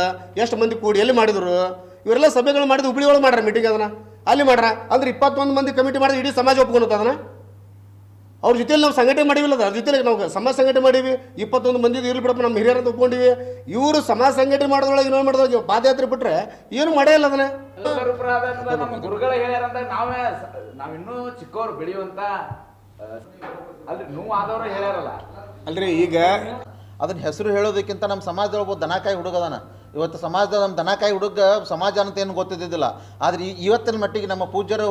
ಎಷ್ಟು ಮಂದಿ ಕೂಡಿ ಎಲ್ಲಿ ಮಾಡಿದ್ರು, ಇವರೆಲ್ಲ ಸಭೆಗಳು ಮಾಡಿದ್ದು ಹುಬ್ಳಿ ಒಳಗೆ ಮಾಡ್ರ ಮೀಟಿಂಗ್, ಅದನ್ನು ಅಲ್ಲಿ ಮಾಡ್ರ. ಅಂದ್ರೆ 21 ಮಂದಿ ಕಮಿಟಿ ಮಾಡಿದ್ರೆ ಇಡೀ ಸಮಾಜ ಒಪ್ಕೊಳುತ್ತೆ ಅದನ್ನು. ಅವ್ರ ಜೊತೆಯಲ್ಲಿ ನಾವು ಸಂಘಟನೆ ಮಾಡಿವಿಲ್ಲ, ಅದ್ರ ಜೊತೆಲಿ ನಾವು ಸಮಾಜ ಸಂಘಟನೆ ಮಾಡೀವಿ. 21 ಮಂದಿ ಇರ್ಲಿ ಬಿಡಪ್ಪ ನಮ್ಮ ಹಿರಿಯರಂತ ಒಪ್ಕೊಂಡಿವಿ. ಇವರು ಸಮಾಜ ಸಂಘಟನೆ ಮಾಡೋದ್ರೊಳಗೆ ಇನ್ನೊಂದು ಮಾಡಿದ್ರೊಳಗೆ ಪಾದಯಾತ್ರೆ ಬಿಟ್ರೆ ಏನು ಮಾಡೇ ಇಲ್ಲ ಅದನ್ನ. ನಮ್ಮ ಗುರುಗಳು ಹೇಳ್ಯಾರಂದ್ರೆ ನಾವಿನ್ನೂ ಚಿಕ್ಕವ್ರು ಬೆಳೆಯುವಂತ ಅಲ್ರಿ ನೋವು ಆದವರು ಹೇಳ್ಯಾರಲ್ಲ. ಅಲ್ರಿ ಈಗ ಅದನ್ನ ಹೆಸರು ಹೇಳೋದಕ್ಕಿಂತ ನಮ್ಮ ಸಮಾಜದೊಳಗೆ ಒಬ್ಬ ದನಕಾಯಿ ಹುಡುಗದಾನ. ಇವತ್ತು ಸಮಾಜದ ನಮ್ಮ ದನಕಾಯಿ ಹುಡುಗ ಸಮಾಜ ಅಂತ ಏನು ಗೊತ್ತಿದ್ದಿದ್ದಿಲ್ಲ. ಆದರೆ ಇವತ್ತಿನ ಮಟ್ಟಿಗೆ ನಮ್ಮ ಪೂಜ್ಯರು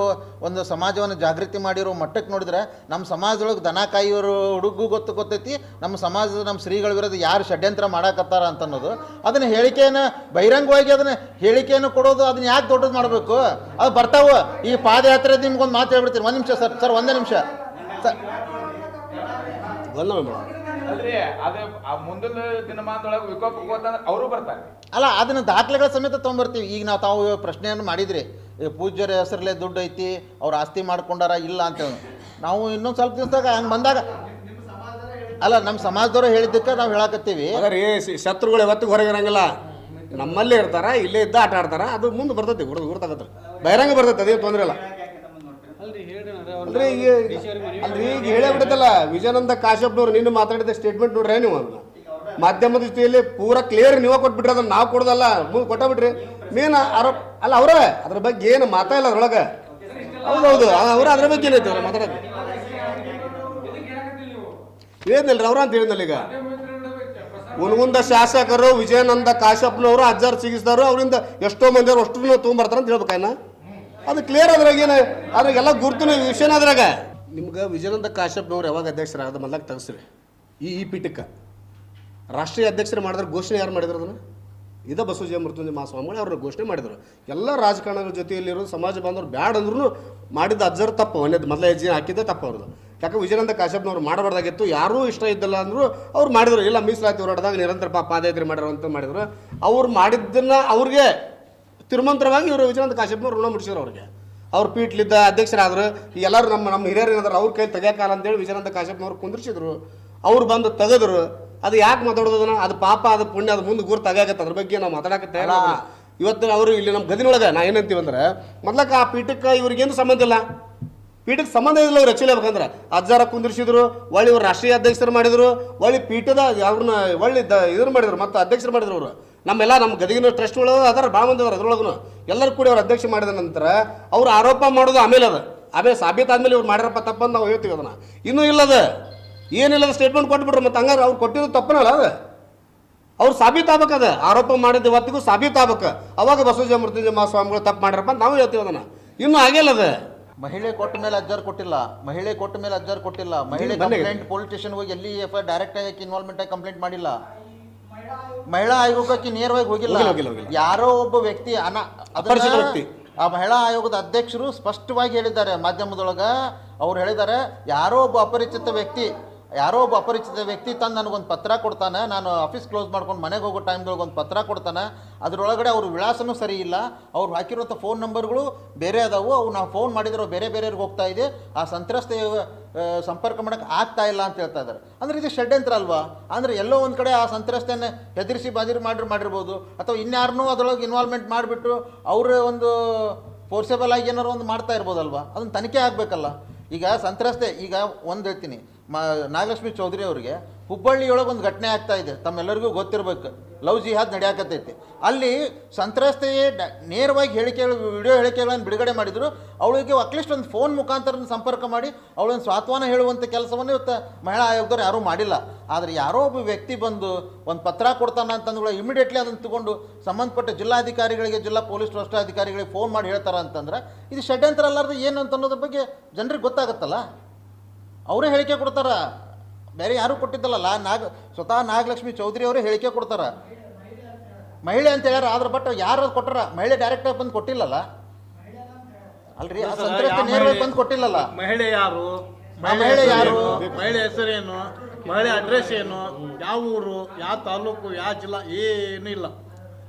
ಒಂದು ಸಮಾಜವನ್ನು ಜಾಗೃತಿ ಮಾಡಿರೋ ಮಟ್ಟಕ್ಕೆ ನೋಡಿದ್ರೆ ನಮ್ಮ ಸಮಾಜದೊಳಗೆ ದನಕಾಯಿಯವರು ಹುಡುಗೂ ಗೊತ್ತೈತಿ. ನಮ್ಮ ಸಮಾಜದ ನಮ್ಮ ಶ್ರೀಗಳ ವಿರುದ್ಧ ಯಾರು ಷಡ್ಯಂತ್ರ ಮಾಡಾಕತ್ತಾರ ಅಂತ ಅನ್ನೋದು ಅದನ್ನ ಹೇಳಿಕೆಯನ್ನು ಬಹಿರಂಗವಾಗಿ ಅದನ್ನ ಹೇಳಿಕೆಯನ್ನು ಕೊಡೋದು ಅದನ್ನ ಯಾಕೆ ದೊಡ್ಡದು ಮಾಡಬೇಕು? ಅದು ಬರ್ತಾವ. ಈ ಪಾದಯಾತ್ರೆ ನಿಮ್ಗೊಂದು ಮಾತು ಹೇಳ್ಬಿಡ್ತೀನಿ. 1 ನಿಮಿಷ ಸರ್ 1 ನಿಮಿಷ ಸರ್. ಅಲ್ರಿ ಅದೇ ಮುಂದಿನ ದಿನಮಾನದೊಳಗೆ ವಿಕೋಪಕ್ಕೆ ಹೋದಂದ್ರೆ ಅವರು ಬರ್ತಾರೆ. ಅಲ್ಲ, ಅದನ್ನ ದಾಖಲೆಗಳ ಸಮೇತ ತೊಗೊಂಬರ್ತೀವಿ. ಈಗ ನಾವು ತಾವು ಪ್ರಶ್ನೆಯನ್ನು ಮಾಡಿದ್ರಿ, ಪೂಜ್ಯರ ಹೆಸರಲ್ಲೇ ದುಡ್ಡು ಐತಿ, ಅವ್ರು ಆಸ್ತಿ ಮಾಡ್ಕೊಂಡಾರ ಇಲ್ಲ ಅಂತ. ನಾವು ಇನ್ನೊಂದು ಸ್ವಲ್ಪ ದಿವಸದಾಗ ಹಂಗೆ ಬಂದಾಗ ಅಲ್ಲ, ನಮ್ಮ ಸಮಾಜದವರು ಹೇಳಿದ್ದಕ್ಕೆ ನಾವು ಹೇಳಕತ್ತೀವಿ. ಅದ್ರಿ ಶತ್ರುಗಳು ಯಾವತ್ತಿಗೂ ಹೊರಗಿರಂಗಿಲ್ಲ, ನಮ್ಮಲ್ಲೇ ಇರ್ತಾರ, ಇಲ್ಲೇ ಇದ್ದ ಆಟ ಆಡ್ತಾರ. ಅದು ಮುಂದೆ ಬರ್ತೈತಿ, ಗುರ್ತಾಗತ್ತ, ಬಹಿರಂಗ ಬರ್ತೈತಿ, ಅದೇನು ತೊಂದರೆ ಇಲ್ಲ. ಅಲ್ರಿ ಈಗ ಹೇಳೇ ಬಿಡುತ್ತಲ್ಲ, ವಿಜಯಾನಂದ ಕಾಶ್ಯಪ್ನವ್ರು ನಿನ್ನೆ ಮಾತಾಡಿದ ಸ್ಟೇಟ್ಮೆಂಟ್ ನೋಡ್ರಿ ನೀವು. ಅದನ್ನ ಮಾಧ್ಯಮದ ಜೊತೆಯಲ್ಲಿ ಪೂರಾ ಕ್ಲಿಯರ್ ನೀವೇ ಕೊಟ್ಬಿಟ್ರಿ, ಅದನ್ನ ನಾವು ಕೊಡೋದಲ್ಲ, ಮುಂದೆ ಕೊಟ್ಟಬಿಟ್ರಿ. ಮೇನ್ ಆರೋಪ ಅಲ್ಲ ಅವರೇ, ಅದ್ರ ಬಗ್ಗೆ ಏನು ಮಾತಾ ಇಲ್ಲ ಅದ್ರೊಳಗೆ. ಹೌದೌದು, ಅವ್ರ ಅದ್ರ ಬಗ್ಗೆ ಏನೈತಿ ಅವ್ರ ಮಾತಾಡೋದು ಏನಿಲ್ರಿ ಅವ್ರ ಅಂತ ಹೇಳಿದ್ನಲ್ಲ. ಈಗ ಉನ್ಗುಂದ ಶಾಸಕರು ವಿಜಯಾನಂದ ಕಾಶ್ಯಪ್ನವರು ಅಜ್ಜಾರ್ ಸಿಗಿಸಿದವರು, ಅವರಿಂದ ಎಷ್ಟೋ ಮಂದಿ ಅವ್ರು ಅಷ್ಟು ತೊಗೊಂಬರ್ತಾರ ಅಂತ ಹೇಳ್ಬೇಕನ್ನ. ಅದು ಕ್ಲಿಯರ್ ಅದ್ರಾಗ ಏನು ಅದ್ರಾಗೆಲ್ಲ ಗುರುತು ವಿಷಯನ ಅದ್ರಾಗ. ನಿಮ್ಗೆ ವಿಜಯಾನಂದ ಕಾಶ್ಯಪ್ನವ್ರು ಯಾವಾಗ ಅಧ್ಯಕ್ಷರಾದ ಮೊದಲಾಗ ತೆಗೆಸ್ರಿ ಈ ಪೀಠಕ್ಕೆ ರಾಷ್ಟ್ರೀಯ ಅಧ್ಯಕ್ಷರು ಮಾಡಿದ್ರೆ ಘೋಷಣೆ ಯಾರು ಮಾಡಿದ್ರು? ಅದನ್ನು ಇದೇ ಬಸವಜಯ ಮೃತ್ಯುಂಜಯ ಮಹಾಸ್ವಾಮಿಗಳು ಅವ್ರನ್ನ ಘೋಷಣೆ ಮಾಡಿದ್ರು. ಎಲ್ಲ ರಾಜಕಾರಣಗಳ ಜೊತೆಯಲ್ಲಿರೋ ಸಮಾಜ ಬಾಂಧವರು ಬ್ಯಾಡ್ ಅಂದ್ರೂ ಮಾಡಿದ ಅಜ್ಜರ ತಪ್ಪು, ಮೊದಲ ಹೆಜ್ಜೆ ಹಾಕಿದ್ದೆ ತಪ್ಪು ಅವ್ರದ್ದು. ಯಾಕೆ ವಿಜಯಾನಂದ ಕಾಶ್ಯಪ್ನವ್ರು ಮಾಡಬಾರ್ದಾಗಿತ್ತು, ಯಾರೂ ಇಷ್ಟ ಇದ್ದಲ್ಲ ಅಂದರು. ಅವ್ರು ಮಾಡಿದ್ರು, ಇಲ್ಲ ಮೀಸಲಾತಿ ಹೋರಾಟದಾಗ ನಿರಂತರ ಪಾದಯಾತ್ರೆ ಮಾಡ್ಯಾರ ಅಂತ ಮಾಡಿದ್ರು. ಅವ್ರು ಮಾಡಿದ್ದನ್ನು ಅವ್ರಿಗೆ ತಿರುಮಂತ್ರವಾಗಿ ಇವರು ವಿಜಯಾನಂದ ಕಾಶ್ಯಪ್ನವ್ರು ಋಣ ಮುಟ್ಟಿಸಿದ್ರು. ಅವ್ರಿಗೆ ಅವ್ರ ಪೀಠಲಿದ್ದ ಅಧ್ಯಕ್ಷರಾದ್ರು. ಈ ಎಲ್ಲರೂ ನಮ್ಮ ಹಿರಿಯರು ಏನಾದ್ರು ಅವ್ರ ಕೈ ತೆಗಿಯೋಕಾಲ ಅಂತೇಳಿ ವಿಜಯಾನಂದ ಕಾಶ್ಯಪ್ನವ್ರು ಕುಂದಿರ್ಸಿದ್ರು. ಅವ್ರು ಬಂದು ತೆಗೆದ್ರು. ಅದು ಯಾಕೆ ಮಾತಾಡೋದನ್ನ? ಅದು ಪಾಪ, ಅದು ಪುಣ್ಯ, ಅದು ಮುಂದೆ ಗುರು ತಗಾಗತ್ತೆ. ಅದ್ರ ಬಗ್ಗೆ ನಾವು ಮಾತಾಡಕತ್ತೆ. ಇವತ್ತು ಅವರು ಇಲ್ಲಿ ನಮ್ಮ ಗದಿನೊಳಗೆ ನಾ ಏನಂತೀವಿ ಅಂದ್ರೆ, ಮೊದ್ಲಕ್ಕೆ ಆ ಪೀಠಕ್ಕೆ ಇವ್ರಿಗೇನು ಸಂಬಂಧ ಇಲ್ಲ, ಪೀಠಕ್ಕೆ ಸಂಬಂಧ ಇಲ್ಲ. ಅವ್ರು ಆ್ಯಕ್ಚುಲಿ ಹೇಳ್ಬೇಕಂದ್ರೆ ಅಜ್ಜಾರ ಕುಂದಿರ್ಸಿದ್ರು, ಒಳ್ಳೆ ಇವ್ರು ರಾಷ್ಟ್ರೀಯ ಅಧ್ಯಕ್ಷರು ಮಾಡಿದ್ರು, ಒಳ್ಳೆ ಪೀಠದ ಅವ್ರನ್ನ ಒಳ್ಳೆ ಇದನ್ನು ಮಾಡಿದ್ರು, ಮತ್ತು ಅಧ್ಯಕ್ಷರು ಮಾಡಿದ್ರು. ಅವರು ನಮ್ಮ ಗದಗಿನ ಟ್ರಸ್ಟ್ಗಳು ಅದಾರ ಭಾಳ ಮಂದಿ ಅದಾರ. ಅದ್ರೊಳಗೂ ಎಲ್ಲರೂ ಕೂಡಿ ಅವ್ರು ಅಧ್ಯಕ್ಷ ಮಾಡಿದ ನಂತರ ಅವ್ರು ಆರೋಪ ಮಾಡೋದು ಆಮೇಲೆ ಸಾಬೀತಾದ್ಮೇಲೆ ಇವ್ರು ಮಾಡ್ಯಾರಪ್ಪ ತಪ್ಪಂದು ನಾವು ಹೇಳ್ತೀವಿ. ಅದನ್ನು ಇನ್ನೂ ಇಲ್ಲದ ಏನಿಲ್ಲದ ಸ್ಟೇಟ್ಮೆಂಟ್ ಕೊಟ್ಬಿಟ್ರು. ಮತ್ತು ಹಂಗಾರೆ ಅವ್ರು ಕೊಟ್ಟಿದ್ದು ತಪ್ಪನಲ್ಲ, ಅದು ಅವ್ರು ಸಾಬೀತಾಗಬೇಕು. ಅದು ಆರೋಪ ಮಾಡಿದ ಇವತ್ತಿಗೂ ಸಾಬೀತಾಗಬೇಕು. ಅವಾಗ ಬಸವಜಯ ಮೃತ್ಯುಂಜಯ ಮಹಾಸ್ವಾಮಿಗಳು ತಪ್ಪು ಮಾಡ್ಯಾರಪ್ಪ ಅಂತ ನಾವು ಹೇಳ್ತೀವಿ. ಅದನ್ನು ಇನ್ನೂ ಆಗಿಲ್ಲ. ಅದು ಮಹಿಳೆ ಕೊಟ್ಟ ಮೇಲೆ ಅಜ್ಜಾರ್ ಕೊಟ್ಟಿಲ್ಲ, ಮಹಿಳೆ ಕೊಟ್ಟ ಮೇಲೆ ಅಜ್ಜಾರ್ ಕೊಟ್ಟಿಲ್ಲ. ಮಹಿಳೆ ಕಂಪ್ಲೇಂಟ್ ಪೊಲೀಸ್ ಸ್ಟೇಷನ್ ಹೋಗಿ ಎಲ್ಲಿ FIR ಡೈರೆಕ್ಟ್ ಆಗಿ ಇನ್ವಾಲ್ವ್ಮೆಂಟ್ ಆಗಿ ಕಂಪ್ಲೇಂಟ್ ಮಾಡಿಲ್ಲ. ಮಹಿಳಾ ಆಯೋಗಕ್ಕೆ ನೇರವಾಗಿ ಹೋಗಿಲ್ಲ. ಯಾರೋ ಒಬ್ಬ ವ್ಯಕ್ತಿ ಆ ಮಹಿಳಾ ಆಯೋಗದ ಅಧ್ಯಕ್ಷರು ಸ್ಪಷ್ಟವಾಗಿ ಹೇಳಿದ್ದಾರೆ ಮಾಧ್ಯಮದೊಳಗ. ಅವ್ರು ಹೇಳಿದ್ದಾರೆ, ಯಾರೋ ಒಬ್ಬ ಅಪರಿಚಿತ ವ್ಯಕ್ತಿ ತಂದು ನನಗೊಂದು ಪತ್ರ ಕೊಡ್ತಾನೆ, ನಾನು ಆಫೀಸ್ ಕ್ಲೋಸ್ ಮಾಡ್ಕೊಂಡು ಮನೆಗೆ ಹೋಗೋ ಟೈಮ್ದೊಳಗೆ ಒಂದು ಪತ್ರ ಕೊಡ್ತಾನೆ. ಅದರೊಳಗಡೆ ಅವ್ರ ವಿಳಾಸನೂ ಸರಿ ಇಲ್ಲ, ಅವ್ರು ಹಾಕಿರೋಂಥ ಫೋನ್ ನಂಬರ್ಗಳು ಬೇರೆ ಅದಾವು, ಅವು ನಾವು ಫೋನ್ ಮಾಡಿದ್ರೆ ಬೇರೆಯವ್ರಿಗೆ ಹೋಗ್ತಾ ಇದೆ, ಆ ಸಂತ್ರಸ್ತೆ ಸಂಪರ್ಕ ಮಾಡೋಕ್ಕೆ ಆಗ್ತಾ ಇಲ್ಲ ಅಂತ ಹೇಳ್ತಾ ಇದ್ದಾರೆ. ಅಂದರೆ ಇದು ಷಡ್ಯಂತ್ರ ಅಲ್ವಾ? ಅಂದರೆ ಎಲ್ಲೋ ಒಂದು ಕಡೆ ಆ ಸಂತ್ರಸ್ತೆಯನ್ನು ಹೆದರಿಸಿ ಮಾಡಿರ್ಬೋದು, ಅಥವಾ ಇನ್ಯಾರನ್ನೂ ಅದರೊಳಗೆ ಇನ್ವಾಲ್ವ್ಮೆಂಟ್ ಮಾಡಿಬಿಟ್ಟು ಅವರ ಒಂದು ಫೋರ್ಸೇಬಲ್ ಆಗಿ ಏನಾರು ಒಂದು ಮಾಡ್ತಾ ಇರ್ಬೋದಲ್ವಾ? ಅದನ್ನು ತನಿಖೆ ಆಗಬೇಕಲ್ಲ. ಈಗ ಸಂತ್ರಸ್ತೆ, ಈಗ ಒಂದು ಹೇಳ್ತೀನಿ, ನಾಗಲಕ್ಷ್ಮಿ ಚೌಧರಿ ಅವರಿಗೆ ಹುಬ್ಬಳ್ಳಿಯೊಳಗೆ ಒಂದು ಘಟನೆ ಆಗ್ತಾ ಇದೆ, ತಮ್ಮೆಲ್ಲರಿಗೂ ಗೊತ್ತಿರಬೇಕು. ಲವ್ ಜಿಹಾದ್ ನಡೆಯಾಕತ್ತೈತಿ. ಅಲ್ಲಿ ಸಂತ್ರಸ್ತೆಯೇ ನೇರವಾಗಿ ವಿಡಿಯೋ ಹೇಳಿಕೆಗಳನ್ನು ಬಿಡುಗಡೆ ಮಾಡಿದರು. ಅವಳಿಗೆ ಅಟ್ಲೀಸ್ಟ್ ಒಂದು ಫೋನ್ ಮುಖಾಂತರ ಸಂಪರ್ಕ ಮಾಡಿ ಅವಳೊಂದು ಸಾಂತ್ವನ ಹೇಳುವಂಥ ಕೆಲಸವನ್ನು ಇವತ್ತು ಮಹಿಳಾ ಆಯೋಗದವ್ರು ಯಾರೂ ಮಾಡಿಲ್ಲ. ಆದರೆ ಯಾರೋ ಒಬ್ಬ ವ್ಯಕ್ತಿ ಬಂದು ಒಂದು ಪತ್ರ ಕೊಡ್ತಾನೆ ಅಂತಂದ್ರೆ ಇಮಿಡಿಯೇಟ್ಲಿ ಅದನ್ನು ತಗೊಂಡು ಸಂಬಂಧಪಟ್ಟ ಜಿಲ್ಲಾಧಿಕಾರಿಗಳಿಗೆ, ಜಿಲ್ಲಾ ಪೊಲೀಸ್ ವರಿಷ್ಠಾಧಿಕಾರಿಗಳಿಗೆ ಫೋನ್ ಮಾಡಿ ಹೇಳ್ತಾರೆ ಅಂತಂದ್ರೆ ಇದು ಷಡ್ಯಂತ್ರ ಅಲ್ಲಾರ್ದು ಏನು ಅಂತ ಅನ್ನೋದ್ರ ಬಗ್ಗೆ ಜನರಿಗೆ ಗೊತ್ತಾಗುತ್ತಲ್ಲ. ಅವರೇ ಹೇಳಿಕೆ ಕೊಡ್ತಾರ. ಬೇರೆ ಯಾರೂ ಕೊಟ್ಟಿದ್ದಲ್ಲ. ಸ್ವತಃ ನಾಗಲಕ್ಷ್ಮಿ ಚೌಧರಿ ಅವರೇ ಹೇಳಿಕೆ ಕೊಡ್ತಾರ ಮಹಿಳೆ ಅಂತ ಹೇಳ್ಯಾರ. ಆದ್ರೆ ಬಟ್ ಯಾರು ಕೊಟ್ಟಾರ? ಮಹಿಳೆ ಡೈರೆಕ್ಟಾಗಿ ಬಂದು ಕೊಟ್ಟಿಲ್ಲಲ್ಲ ಅಲ್ರಿ, ಆ ಸಂತ್ರಸ್ತೆ ನೇರವಾಗಿ ಬಂದು ಕೊಟ್ಟಿಲ್ಲಲ್ಲ. ಮಹಿಳೆ ಯಾರು, ಮಹಿಳೆ ಯಾರು, ಮಹಿಳೆ ಹೆಸರೇನು, ಮಹಿಳೆ ಅಡ್ರೆಸ್ ಏನು, ಯಾವ ಊರು, ಯಾವ ತಾಲೂಕು, ಯಾವ ಜಿಲ್ಲಾ, ಏನು ಇಲ್ಲ.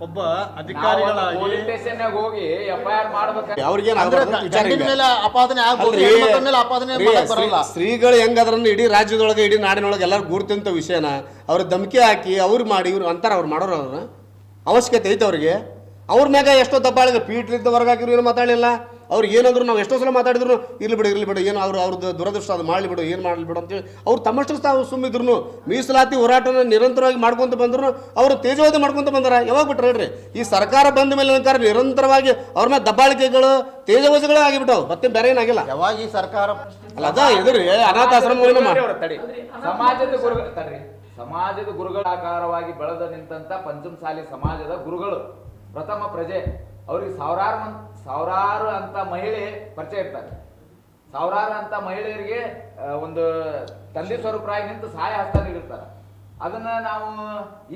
ಒಬ್ಬ ಅಧಿಕಾರಿಗಳಾಗಿ ಪೊಲೀಸ್ ಸ್ಟೇಷನ್ಯಾಗ ಹೋಗಿ FIR ಮಾಡ್ಬೇಕು. ಅವ್ರಿಗೇನು ಗಂಡಿನ ಮೇಲೆ ಆಪಾದನೆ ಆಗ್ಬೋದು, ಹೆಣ್ಮಕ್ಳ ಮೇಲೆ ಆಪಾದನೆ ಮಾಡಕ್ ಬರಲ್ಲ. ಸ್ತ್ರೀಗಳು ಹೆಂಗದ್ರನ್ನ ಇಡೀ ರಾಜ್ಯದೊಳಗೆ ಇಡೀ ನಾಡಿನೊಳಗೆ ಎಲ್ಲರೂ ಗುರುತಿಂತ ವಿಷಯನ ಅವ್ರ ಧಮಕಿ ಹಾಕಿ ಅವ್ರು ಮಾಡಿ ಇವ್ರು ಅಂತಾರ ಅವ್ರು ಮಾಡೋರು ಅವ್ರ ಅವಶ್ಯಕತೆ ಐತೆ ಅವ್ರಿಗೆ. ಅವ್ರ ಮ್ಯಾಗ ಎಷ್ಟೋ ದಬ್ಬಾಳಿಗೆ ಪೀಠಲಿದ್ದ ಹೊರಗಾಕಿರು ಏನು ಮಾತಾಡಲಿಲ್ಲ. ಅವ್ರು ಏನಂದ್ರು ನಾವು ಎಷ್ಟೋ ಸಲ ಮಾತಾಡಿದ್ರು ಇರ್ಲಿ ಬಿಡು ಏನು ಅವ್ರದ್ದು ದುರದೃಷ್ಟ ಅದು ಮಾಡಲಿ ಬಿಡು, ಏನು ಮಾಡಲಿ ಬಿಡು ಅಂತೇಳಿ ಅವ್ರು ತಮ್ಮಷ್ಟು ತಾವು ಸುಮ್ಮಿದ್ರು. ಮೀಸಲಾತಿ ಹೋರಾಟನ ನಿರಂತರವಾಗಿ ಮಾಡ್ಕೊಂತ ಬಂದ್ರು, ಅವರು ತೇಜೋವಧಿ ಮಾಡ್ಕೊಂತ ಬಂದಾರ. ಯಾವಾಗ ಬಿಟ್ರೆ ಹೇಳ್ರಿ, ಈ ಸರ್ಕಾರ ಬಂದ ಮೇಲೆ ಅಲಂಕಾರ ನಿರಂತರವಾಗಿ ಅವ್ರ ಮೇಲೆ ದಬ್ಬಾಳಿಕೆಗಳು ತೇಜೋವಧಿಗಳೇ ಆಗಿಬಿಟ್ಟವು, ಮತ್ತೆ ಬೇರೆ ಏನಾಗಿಲ್ಲ. ಯಾವಾಗ ಈ ಸರ್ಕಾರ ಅಲ್ಲ ಅದ ಎದುರಿ ಅನಾಥಾಶ್ರಮ ತಡಿ, ಸಮಾಜದ ಗುರುಗಳ ಆಕಾರವಾಗಿ ಬೆಳೆದ ನಿಂತ ಪಂಚಮಸಾಲಿ ಸಮಾಜದ ಗುರುಗಳು ಪ್ರಥಮ ಪ್ರಜೆ. ಅವ್ರಿಗೆ ಸಾವಿರಾರು ಅಂತ ಮಹಿಳೆ ಪರಿಚಯ ಇರ್ತಾರೆ. ಸಾವಿರಾರು ಅಂತ ಮಹಿಳೆಯರಿಗೆ ಒಂದು ತಂದೆ ಸ್ವರೂಪರಾಗಿ ನಿಂತು ಸಹಾಯ ಹಸ್ತ ನೀಡಿರ್ತಾರೆ. ಅದನ್ನ ನಾವು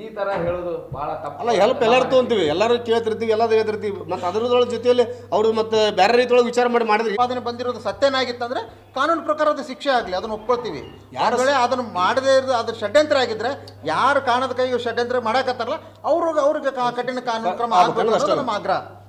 ಈ ತರ ಹೇಳೋದು ಬಹಳ ತಪ್ಪು. ಅಲ್ಲ, ಹೆಲ್ಪ್ ಎಲ್ಲರೂ ತೊಗೊಂತೀವಿ, ಎಲ್ಲರೂ ಕೇಳ್ತಿರ್ತೀವಿ, ಎಲ್ಲರೂ ಹೇಳ್ತಿರ್ತೀವಿ. ಮತ್ತು ಅದ್ರದೊಳಗೆ ಜೊತೆಯಲ್ಲಿ ಅವರು ಮತ್ತೆ ಬೇರೆ ರೀತಿಯೊಳಗೆ ವಿಚಾರ ಮಾಡಿದ್ರೆ ಉತ್ಪಾದನೆ ಬಂದಿರೋದು ಸತ್ಯನಾಗಿತ್ತಂದ್ರೆ ಕಾನೂನು ಪ್ರಕಾರ ಅದು ಶಿಕ್ಷೆ ಆಗಲಿ, ಅದನ್ನು ಒಪ್ಕೊಳ್ತೀವಿ. ಯಾರ ಅದನ್ನು ಮಾಡದೇ ಇರೋದು ಅದ್ರ ಷಡ್ಯಂತ್ರ ಆಗಿದ್ರೆ, ಯಾರು ಕಾಣದ ಕೈಗೆ ಷಡ್ಯಂತ್ರ ಮಾಡಕತ್ತಾರಲ್ಲ ಅವ್ರಿಗೆ ಕಠಿಣ ಕಾನೂನು ಕ್ರಮ ಆಗಬೇಕು ಅನ್ನೋದು ನಮ್ಮ ಆಗ್ರಹ.